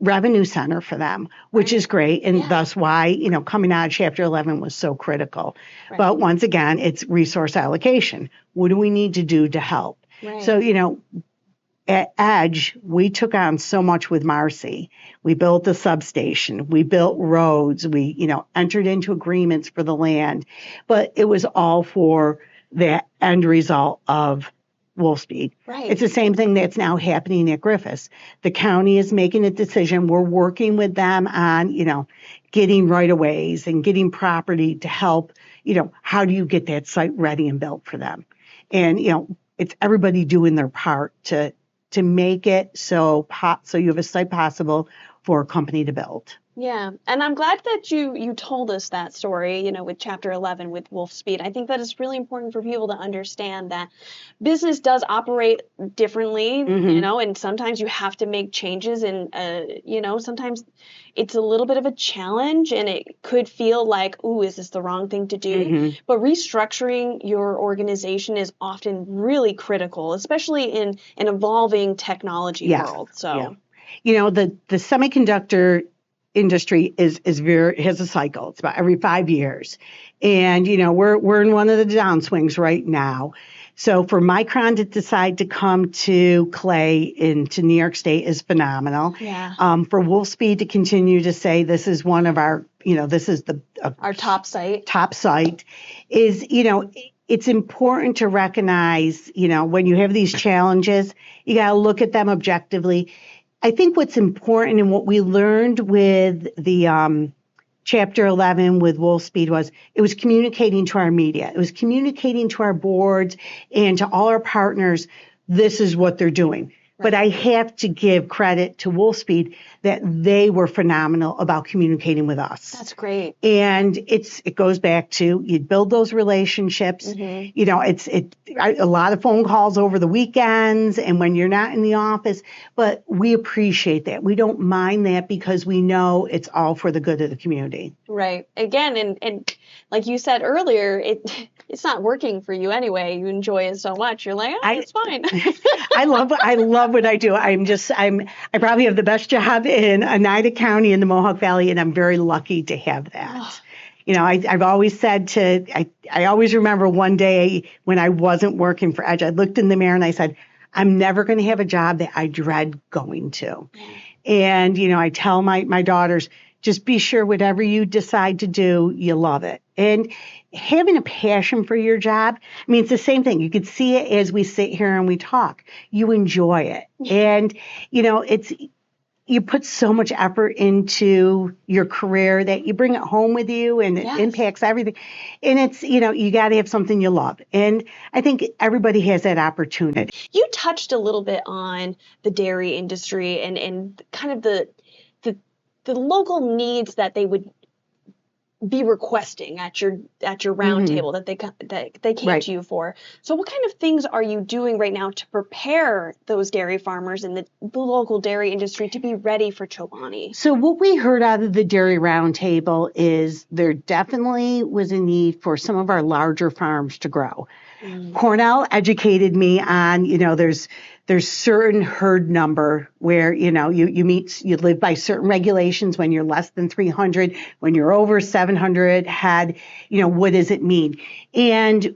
revenue center for them, which is great. And thus why, coming out of Chapter 11 was so critical. Right. But once again, it's resource allocation. What do we need to do to help? Right. So, at Edge, we took on so much with Marcy. We built a substation. We built roads. We, entered into agreements for the land. But it was all for the end result of Wolfspeed. Right. It's the same thing that's now happening at Griffiths. The county is making a decision. We're working with them on, getting right-of-ways and getting property to help, how do you get that site ready and built for them? And, it's everybody doing their part to make it so you have a site possible for a company to build.
Yeah, and I'm glad that you told us that story, with Chapter 11 with Wolfspeed. I think that it's really important for people to understand that business does operate differently, and sometimes you have to make changes, and sometimes it's a little bit of a challenge, and it could feel like, ooh, is this the wrong thing to do? Mm-hmm. But restructuring your organization is often really critical, especially in an evolving technology world. So,
the semiconductor industry has a cycle. It's about every 5 years. And, we're in one of the downswings right now. So for Micron to decide to come to Clay into New York State is phenomenal. Yeah. For Wolfspeed to continue to say this is one of our, this is
our top site.
Top site is, it's important to recognize, when you have these challenges, you got to look at them objectively. I think what's important and what we learned with the Chapter 11 with Wolfspeed was it was communicating to our media. It was communicating to our boards and to all our partners, this is what they're doing. Right. But I have to give credit to Wolfspeed that they were phenomenal about communicating with us.
That's great.
And it goes back to you build those relationships. Mm-hmm. A lot of phone calls over the weekends and when you're not in the office, but we appreciate that. We don't mind that because we know it's all for the good of the community.
Right. Again, and like you said earlier, it's not working for you anyway. You enjoy it so much. You're like, it's fine.
I love what I do. I probably have the best job in Oneida County in the Mohawk Valley, and I'm very lucky to have that. I've always said I always remember one day when I wasn't working for Edge, I looked in the mirror and I said, I'm never going to have a job that I dread going to. And, I tell my daughters, just be sure whatever you decide to do, you love it. And having a passion for your job, it's the same thing. You could see it as we sit here and we talk. You enjoy it. And, you put so much effort into your career that you bring it home with you and it impacts everything. And it's, you got to have something you love. And I think everybody has that opportunity.
You touched a little bit on the dairy industry and kind of the local needs that they would be requesting at your round table that they came to you for. So what kind of things are you doing right now to prepare those dairy farmers and the local dairy industry to be ready for Chobani?
So what we heard out of the dairy roundtable is there definitely was a need for some of our larger farms to grow. Cornell educated me on, there's certain herd number where, you live by certain regulations when you're less than 300, when you're over 700 head, what does it mean? And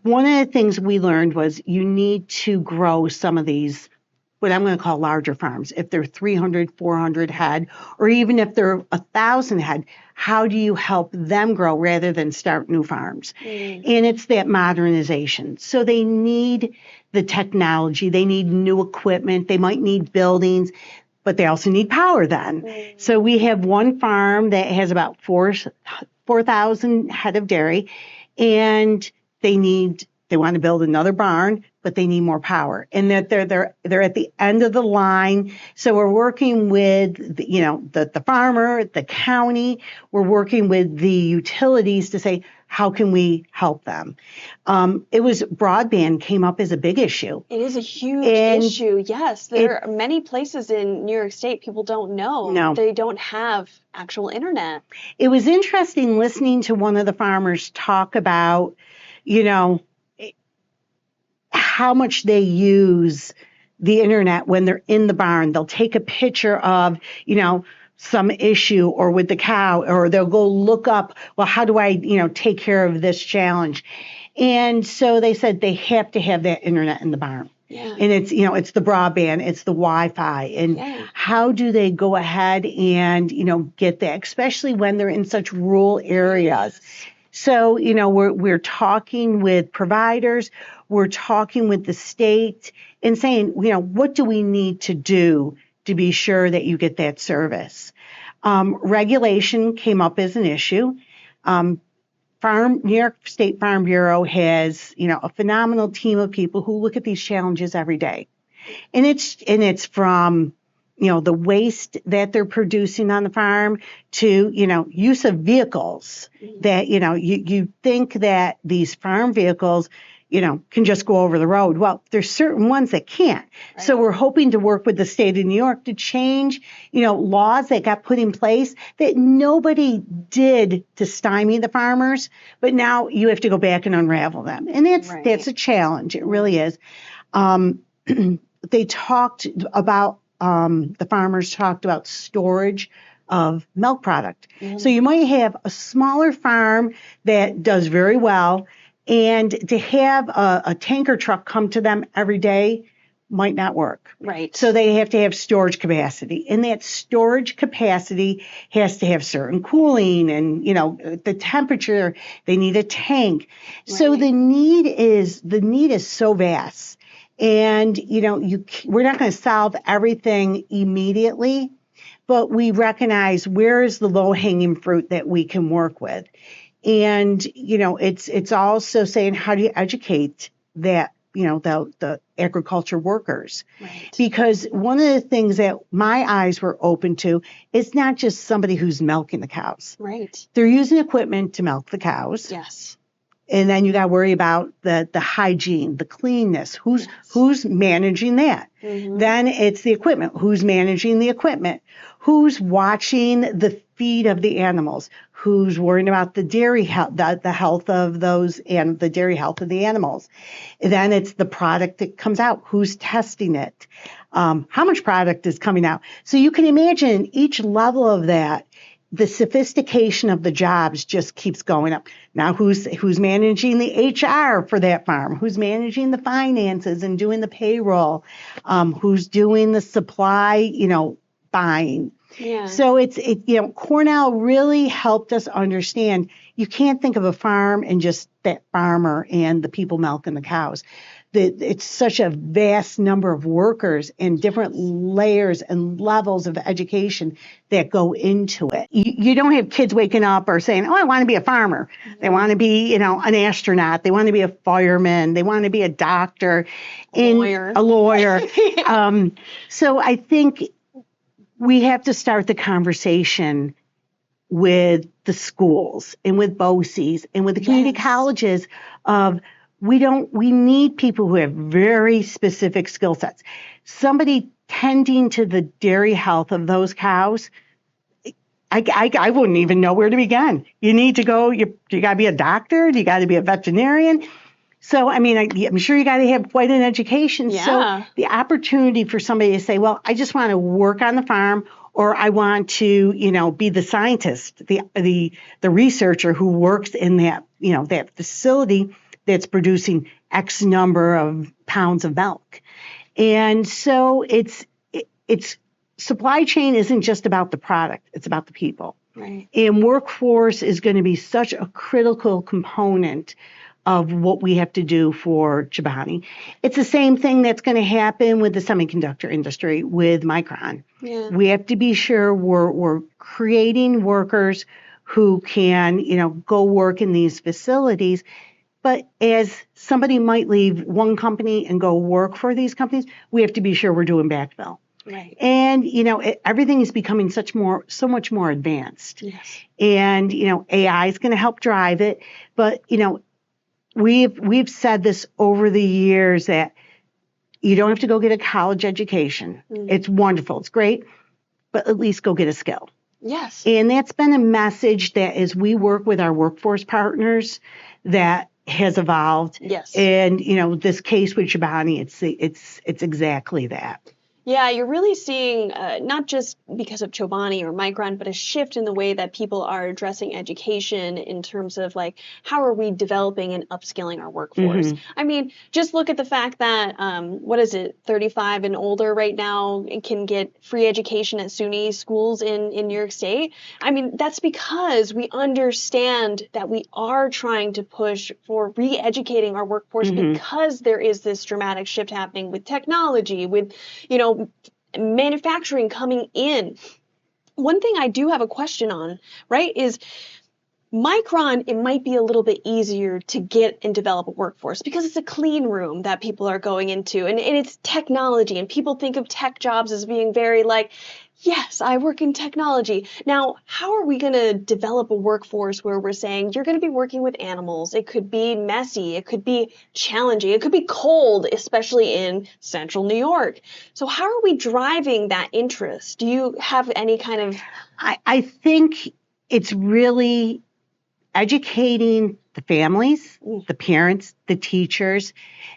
one of the things we learned was you need to grow some of these, what I'm going to call larger farms. If they're 300, 400 head, or even if they're 1,000 head, how do you help them grow rather than start new farms? And it's that modernization. So they need the technology. They need new equipment. They might need buildings, but they also need power then. So we have one farm that has about 4,000 head of dairy, and they want to build another barn, but they need more power, and that they're at the end of the line. So we're working with the farmer, the county. We're working with the utilities to say, how can we help them? It was broadband came up as a big issue.
It is a huge
And
issue. Yes, there are many places in New York State people don't know.
No.
They don't have actual internet.
It was interesting listening to one of the farmers talk about, you know, how much they use the internet when they're in the barn. They'll take a picture of, you know, some issue or with the cow, or they'll go look up, well, how do I, you know, take care of this challenge? And so they said they have to have that internet in the barn.
Yeah.
And it's, you know, it's the broadband, it's the Wi-Fi. And how do they go ahead and, you know, get that, especially when they're in such rural areas? So, you know, we're talking with providers, we're talking with the state and saying, you know, what do we need to do to be sure that you get that service? Regulation came up as an issue. New York State Farm Bureau has, you know, a phenomenal team of people who look at these challenges every day. And it's from, you know, the waste that they're producing on the farm to, you know, use of vehicles that, you know, you think that these farm vehicles, you know, can just go over the road. Well, there's certain ones that can't. Right. So we're hoping to work with the state of New York to change, you know, laws that got put in place that nobody did to stymie the farmers, but now you have to go back and unravel them. And that's a challenge. It really is. They talked about, the farmers talked about storage of milk product. So you might have a smaller farm that does very well, and to have a tanker truck come to them every day might not work.
Right.
So they have to have storage capacity. And that storage capacity has to have certain cooling and, you know, the temperature. They need a tank. Right. So the need is so vast. And, you know, we're not going to solve everything immediately, but we recognize where is the low-hanging fruit that we can work with. And, you know, it's also saying, how do you educate that, you know, the agriculture workers? Right. Because one of the things that my eyes were open to, it's not just somebody who's milking the cows.
Right.
They're using equipment to milk the cows.
Yes.
And then you got to worry about the hygiene, the cleanness. Who's managing that? Mm-hmm. Then it's the equipment. Who's managing the equipment? Who's watching the feed of the animals? Who's worrying about the dairy health, the health of those and the dairy health of the animals? And then it's the product that comes out. Who's testing it? How much product is coming out? So you can imagine each level of that. The sophistication of the jobs just keeps going up. Now, who's managing the HR for that farm? Who's managing the finances and doing the payroll? Who's doing the supply, you know, buying? Yeah. So you know, Cornell really helped us understand you can't think of a farm and just that farmer and the people milking the cows. It's such a vast number of workers and different layers and levels of education that go into it. You don't have kids waking up or saying, oh, I want to be a farmer. Mm-hmm. They want to be, you know, an astronaut. They want to be a fireman. They want to be a doctor. A lawyer. So I think we have to start the conversation with the schools and with BOCES and with the community colleges of we need people who have very specific skill sets. Somebody tending to the dairy health of those cows, I wouldn't even know where to begin. You need to go, you got to be a doctor, you got to be a veterinarian. So, I mean, I'm sure you got to have quite an education. Yeah. So the opportunity for somebody to say, well, I just want to work on the farm, or I want to, you know, be the scientist, the researcher who works in that, you know, that facility that's producing X number of pounds of milk. And so it's supply chain isn't just about the product, it's about the people. Right. And workforce is going to be such a critical component of what we have to do for Chobani. It's the same thing that's going to happen with the semiconductor industry with Micron. Yeah. We have to be sure we're creating workers who can, you know, go work in these facilities. But as somebody might leave one company and go work for these companies, we have to be sure we're doing backfill.
Right.
And, everything is becoming so much more advanced.
Yes.
And, AI is going to help drive it. But, we've said this over the years that you don't have to go get a college education. It's wonderful. It's great. But at least go get a skill.
Yes.
And that's been a message that as we work with our workforce partners that has evolved.
Yes.
And, this case with Chobani, it's exactly that.
Yeah, you're really seeing, not just because of Chobani or Micron, but a shift in the way that people are addressing education in terms of like, how are we developing and upskilling our workforce? I mean, just look at the fact that, 35 and older right now can get free education at SUNY schools in New York State. I mean, that's because we understand that we are trying to push for re-educating our workforce because there is this dramatic shift happening with technology, with, manufacturing coming in. One thing I do have a question on, right, is Micron, it might be a little bit easier to get and develop a workforce because it's a clean room that people are going into, and it's technology, and people think of tech jobs as being very like, yes, I work in technology. Now, how are we going to develop a workforce where we're saying you're going to be working with animals? It could be messy. It could be challenging. It could be cold, especially in central New York. So how are we driving that interest? Do you have any kind of...
I think it's really educating the families, the parents, the teachers,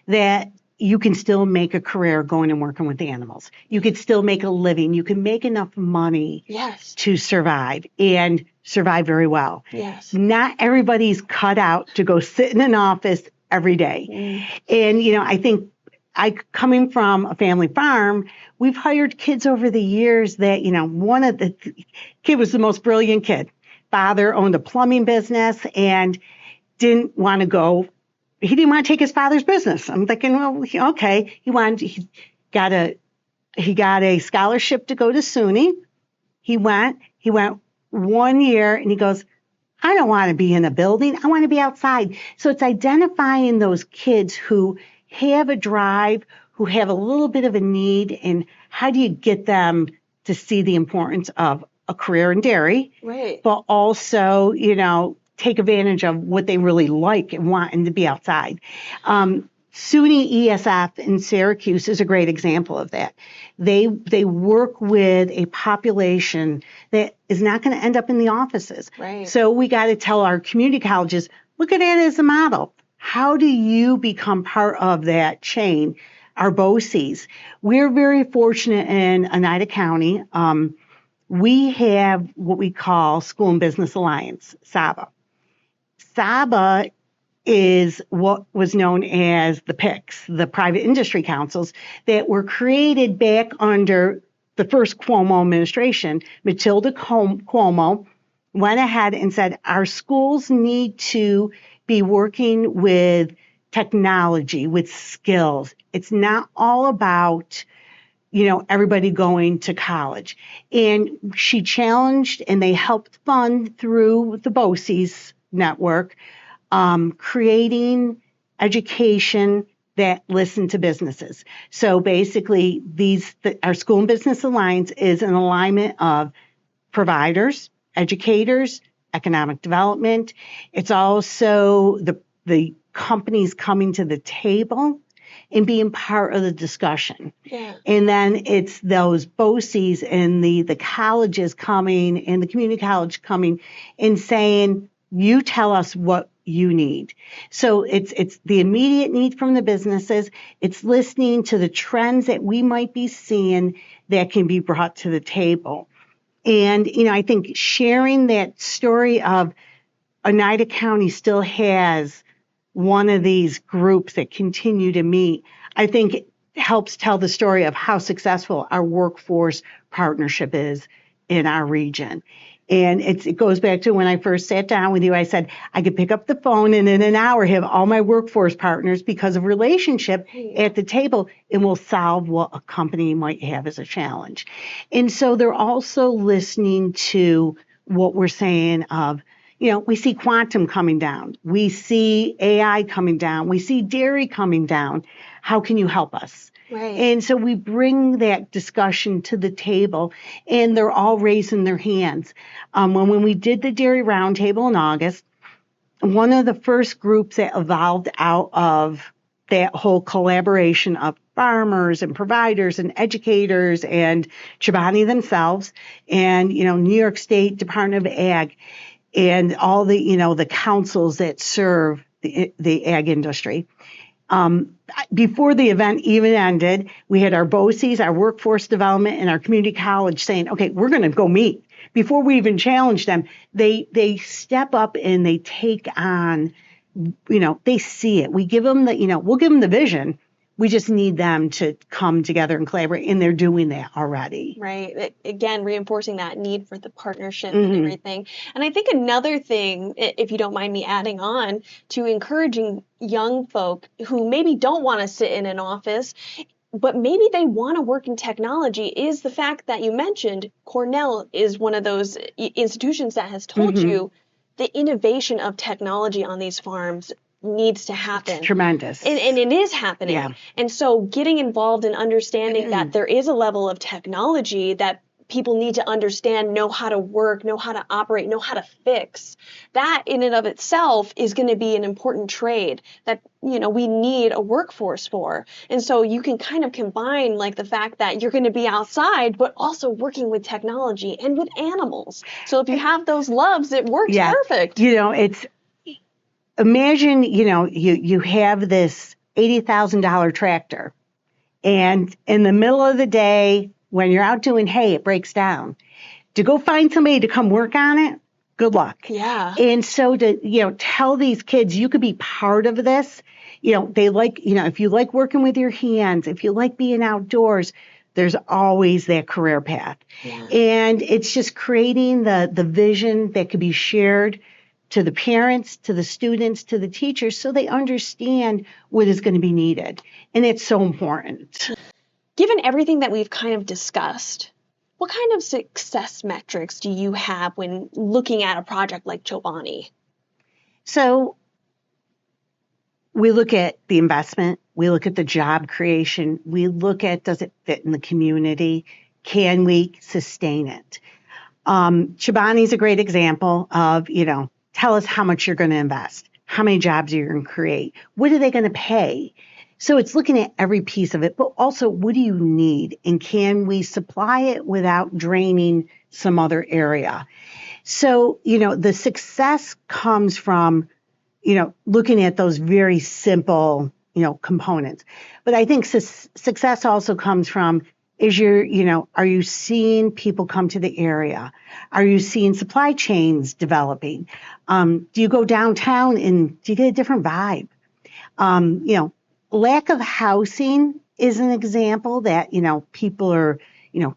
that you can still make a career going and working with animals. You could still make a living. You can make enough money to survive and survive very well.
Yes.
Not everybody's cut out to go sit in an office every day. And, I think coming from a family farm, we've hired kids over the years that, one of the kid was the most brilliant kid. Father owned a plumbing business and didn't want to go. He didn't want to take his father's business. I'm thinking, well, okay. He got a scholarship to go to SUNY. He went 1 year and he goes, I don't want to be in a building. I want to be outside. So it's identifying those kids who have a drive, who have a little bit of a need, and how do you get them to see the importance of a career in dairy,
right,
but also, take advantage of what they really like and want and to be outside. SUNY ESF in Syracuse is a great example of that. They work with a population that is not going to end up in the offices.
Right.
So we got to tell our community colleges, look at it as a model. How do you become part of that chain? Our BOCES. We're very fortunate in Oneida County. We have what we call School and Business Alliance, SABA. SABA is what was known as the PICs, the private industry councils, that were created back under the first Cuomo administration. Matilda Cuomo went ahead and said, our schools need to be working with technology, with skills. It's not all about everybody going to college. And she challenged, and they helped fund through the BOCES network, creating education that listened to businesses. So basically, our School and Business Alliance is an alignment of providers, educators, economic development. It's also the companies coming to the table and being part of the discussion.
Yeah.
And then it's those BOCES and the colleges coming and the community college coming and saying, you tell us what you need. So it's the immediate need from the businesses. It's listening to the trends that we might be seeing that can be brought to the table. And, I think sharing that story of Oneida County still has one of these groups that continue to meet, I think it helps tell the story of how successful our workforce partnership is in our region. And it goes back to when I first sat down with you, I said, I could pick up the phone and in an hour have all my workforce partners because of relationship at the table, and we'll solve what a company might have as a challenge. And so they're also listening to what we're saying of, we see quantum coming down. We see AI coming down. We see dairy coming down. How can you help us?
Right.
And so we bring that discussion to the table, and they're all raising their hands. When we did the Dairy Roundtable in August, one of the first groups that evolved out of that whole collaboration of farmers and providers and educators and Chobani themselves and, New York State Department of Ag and all the, the councils that serve the ag industry. Before the event even ended, we had our BOCES, our workforce development, and our community college saying, okay, we're going to go meet. Before we even challenge them, they step up and they take on, they see it. We give them we'll give them the vision. We just need them to come together and collaborate, and they're doing that already.
Right. Again, reinforcing that need for the partnership and everything. And I think another thing, if you don't mind me adding on, to encouraging young folk who maybe don't want to sit in an office, but maybe they want to work in technology, is the fact that you mentioned Cornell is one of those institutions that has told you the innovation of technology on these farms needs to happen.
It's tremendous.
And it is happening.
Yeah.
And so getting involved in understanding that there is a level of technology that people need to understand, know how to work, know how to operate, know how to fix, that in and of itself is going to be an important trade that, we need a workforce for. And so you can kind of combine like the fact that you're going to be outside, but also working with technology and with animals. So if you have those loves, it works perfect.
It's, imagine, you have this $80,000 tractor, and in the middle of the day, when you're out doing hay, it breaks down. To go find somebody to come work on it, good luck.
Yeah.
And so to, tell these kids you could be part of this, they like, if you like working with your hands, if you like being outdoors, there's always that career path.
Yeah.
And it's just creating the vision that could be shared to the parents, to the students, to the teachers, so they understand what is going to be needed. And it's so important.
Given everything that we've kind of discussed, what kind of success metrics do you have when looking at a project like Chobani?
So we look at the investment, we look at the job creation, we look at, does it fit in the community? Can we sustain it? Chobani is a great example of, tell us how much you're going to invest, how many jobs you're going to create, what are they going to pay? So it's looking at every piece of it, but also what do you need, and can we supply it without draining some other area? So, the success comes from, looking at those very simple, components. But I think success also comes from, are you seeing people come to the area? Are you seeing supply chains developing? Do you go downtown and do you get a different vibe? Lack of housing is an example that, people are,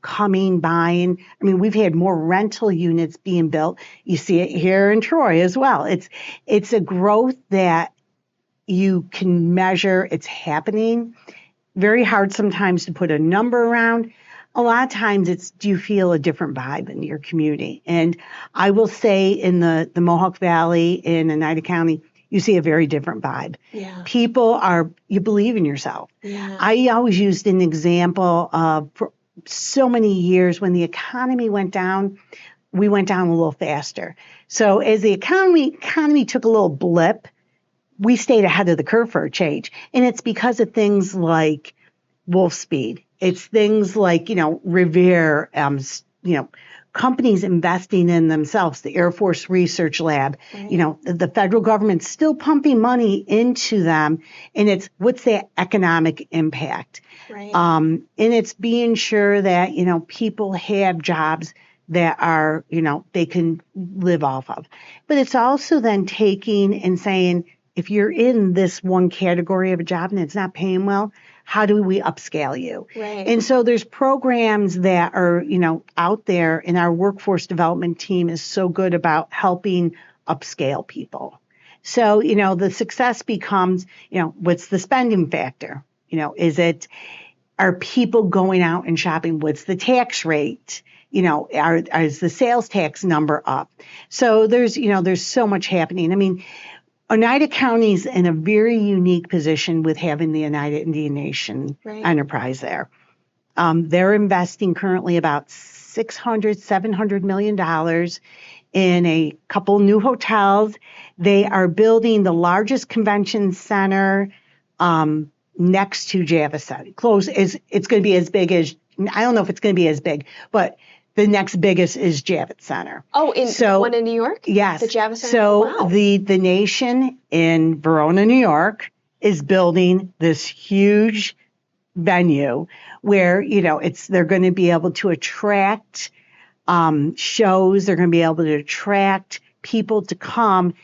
coming, buying. I mean, we've had more rental units being built. You see it here in Troy as well. It's a growth that you can measure. It's happening. Very hard sometimes to put a number around. A lot of times it's, do you feel a different vibe in your community? And I will say in the Mohawk Valley in Oneida County, you see a very different vibe.
Yeah.
People you believe in yourself.
Yeah.
I always used an example of for so many years when the economy went down, we went down a little faster. So as the economy took a little blip, we stayed ahead of the curve for a change. And it's because of things like Wolf Speed. It's things like, Revere, companies investing in themselves, the Air Force Research Lab,
right.
The federal government's still pumping money into them. And it's, what's that economic impact?
Right.
And it's being sure that, people have jobs that are, they can live off of. But it's also then taking and saying, if you're in this one category of a job and it's not paying well, how do we upscale you?
Right.
And so there's programs that are, out there, and our workforce development team is so good about helping upscale people. So, the success becomes, what's the spending factor? Are people going out and shopping? What's the tax rate? Is the sales tax number up? So there's so much happening. I mean, Oneida County's in a very unique position with having the Oneida Indian Nation enterprise there. They're investing currently about $700 million in a couple new hotels. They are building the largest convention center next to Javits Center. It's going to be as big as, I don't know if it's going to be as big, but the next biggest is Javits Center.
Oh, one in New York?
Yes.
The Javits Center?
So
wow.
the nation in Verona, New York is building this huge venue where, they're going to be able to attract shows. They're going to be able to attract people to come,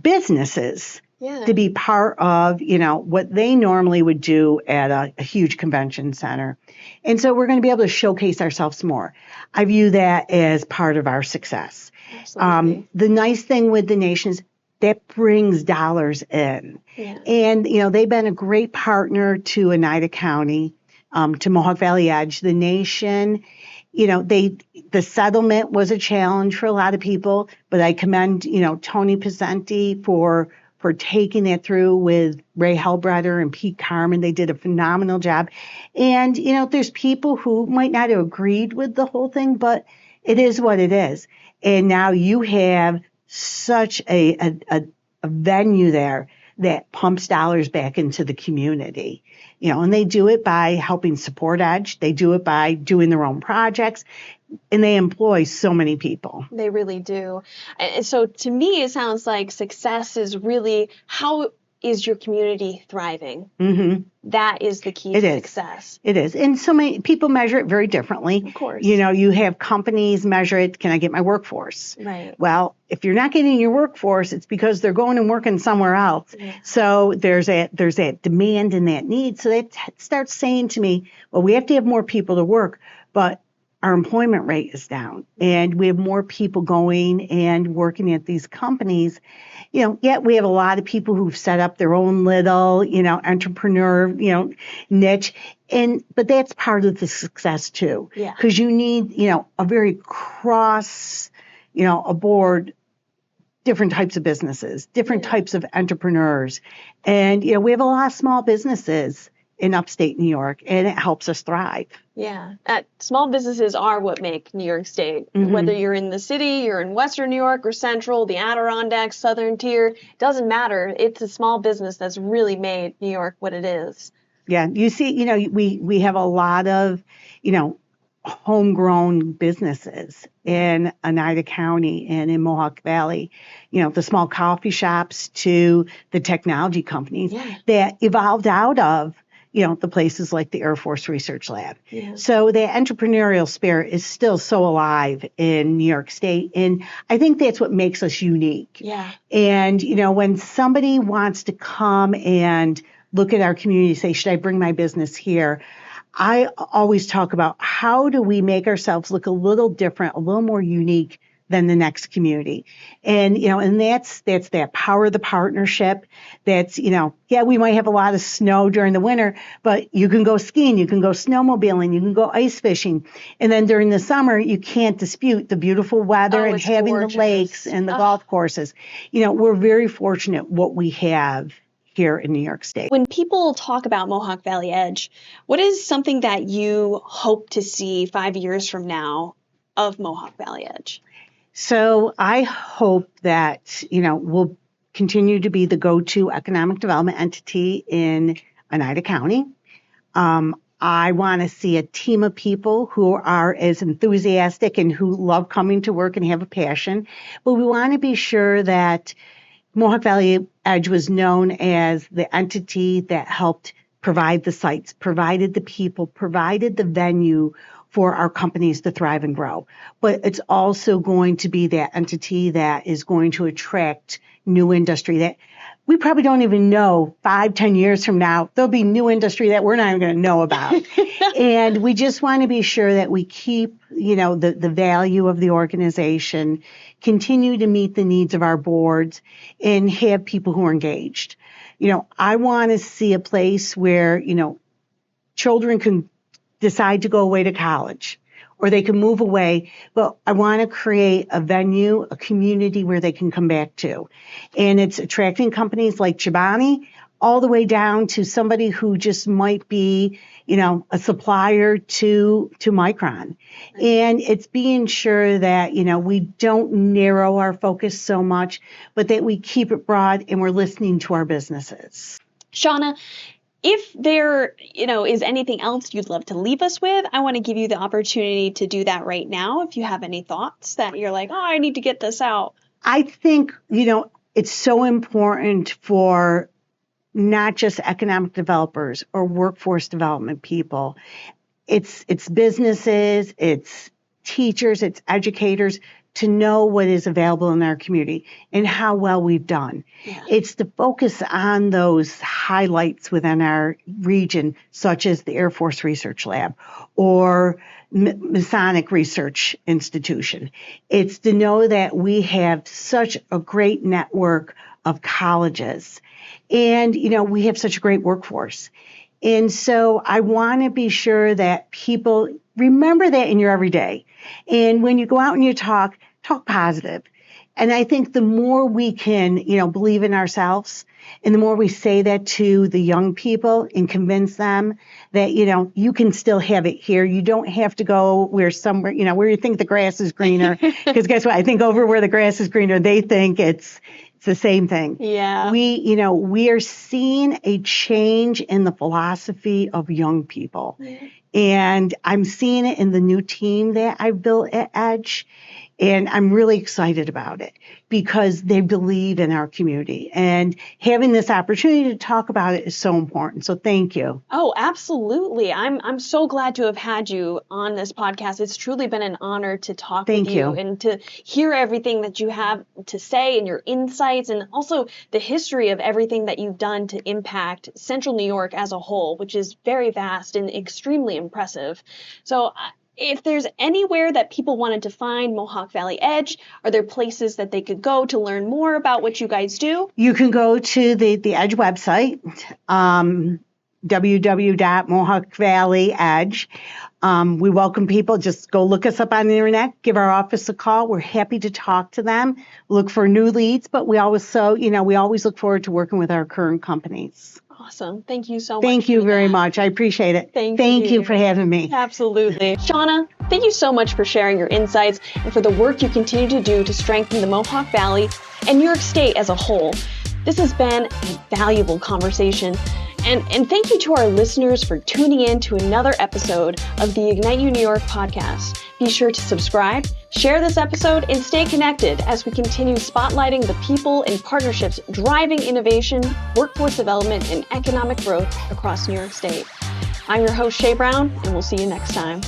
businesses to be part of, what they normally would do at a huge convention center. And so we're going to be able to showcase ourselves more. I view that as part of our success.
Absolutely.
The nice thing with the nation is that brings dollars in.
Yeah.
And, they've been a great partner to Oneida County, to Mohawk Valley Edge. The nation, the settlement was a challenge for a lot of people, but I commend, Tony Picenti for taking that through with Ray Hellbreder and Pete Carmen. They did a phenomenal job. And, there's people who might not have agreed with the whole thing, but it is what it is. And now you have such a venue there that pumps dollars back into the community, and they do it by helping support Edge. They do it by doing their own projects, and they employ so many people.
They really do. And so to me, it sounds like success is really, how is your community thriving?
Mm-hmm.
That is the key to success.
It is. And so many people measure it very differently.
Of course.
You have companies measure it, can I get my workforce?
Right.
Well, if you're not getting your workforce, it's because they're going and working somewhere else.
Yeah.
So there's that demand and that need. So they start saying to me, well, we have to have more people to work, but our employment rate is down and we have more people going and working at these companies. Yet we have a lot of people who've set up their own little, entrepreneur, niche. But that's part of the success too.
Yeah.
Because you need, a very cross, aboard different types of businesses, different types of entrepreneurs. And, we have a lot of small businesses in upstate New York, and it helps us thrive.
Yeah. Small businesses are what make New York State.
Mm-hmm.
Whether you're in the city, you're in Western New York or Central, the Adirondacks, Southern Tier, doesn't matter. It's a small business that's really made New York what it is.
Yeah. You see, we have a lot of, homegrown businesses in Oneida County and in Mohawk Valley, the small coffee shops to the technology companies that evolved out of the places like the Air Force Research Lab.
Yeah.
So the entrepreneurial spirit is still so alive in New York State. And I think that's what makes us unique.
Yeah.
And, when somebody wants to come and look at our community, say, should I bring my business here? I always talk about how do we make ourselves look a little different, a little more unique than the next community. And, and that's that power of the partnership. That's, we might have a lot of snow during the winter, but you can go skiing, you can go snowmobiling, you can go ice fishing. And then during the summer, you can't dispute the beautiful weather and having
gorgeous.
The lakes and the golf courses. We're very fortunate what we have here in New York State.
When people talk about Mohawk Valley Edge, what is something that you hope to see 5 years from now of Mohawk Valley Edge?
So I hope that, we'll continue to be the go-to economic development entity in Oneida County. I want to see a team of people who are as enthusiastic and who love coming to work and have a passion. But we want to be sure that Mohawk Valley Edge was known as the entity that helped provide the sites, provided the people, provided the venue for our companies to thrive and grow. But it's also going to be that entity that is going to attract new industry that we probably don't even know 5-10 years from now. There'll be new industry that we're not even going to know about. And we just want to be sure that we keep, the value of the organization, continue to meet the needs of our boards, and have people who are engaged. I want to see a place where, children can decide to go away to college, or they can move away, but I want to create a venue, a community where they can come back to. And it's attracting companies like Chobani all the way down to somebody who just might be, a supplier to Micron. And it's being sure that, we don't narrow our focus so much, but that we keep it broad and we're listening to our businesses.
Shawna, if there, is anything else you'd love to leave us with, I want to give you the opportunity to do that right now. If you have any thoughts that you're like, I need to get this out.
I think, it's so important for not just economic developers or workforce development people. It's businesses, it's teachers, it's educators to know what is available in our community and how well we've done.
Yeah.
It's to focus on those highlights within our region, such as the Air Force Research Lab or Masonic Research Institution. It's to know that we have such a great network of colleges and, we have such a great workforce. And so I want to be sure that people remember that in your everyday. And when you go out and you talk positive. And I think the more we can, believe in ourselves and the more we say that to the young people and convince them that, you can still have it here. You don't have to go where somewhere, where you think the grass is greener. Because guess what? I think over where the grass is greener, they think it's the same thing.
Yeah.
We are seeing a change in the philosophy of young people. Yeah. And I'm seeing it in the new team that I've built at Edge. And I'm really excited about it because they believe in our community. And having this opportunity to talk about it is so important. So thank you.
Oh, absolutely. I'm so glad to have had you on this podcast. It's truly been an honor to talk with you and to hear everything that you have to say and your insights and also the history of everything that you've done to impact Central New York as a whole, which is very vast and extremely impressive. So if there's anywhere that people wanted to find Mohawk Valley Edge, are there places that they could go to learn more about what you guys do?
You can go to the Edge website, www.Mohawk Valley Edge. We welcome people. Just go look us up on the internet, give our office a call. We're happy to talk to them, look for new leads, but we always look forward to working with our current companies.
Awesome. Thank you so much.
Thank you very much. I appreciate it. Thank you for having me.
Absolutely. Shawna, thank you so much for sharing your insights and for the work you continue to do to strengthen the Mohawk Valley and New York State as a whole. This has been a valuable conversation. And thank you to our listeners for tuning in to another episode of the IGNITEU New York podcast. Be sure to subscribe, share this episode, and stay connected as we continue spotlighting the people and partnerships driving innovation, workforce development, and economic growth across New York State. I'm your host, Shay Brown, and we'll see you next time.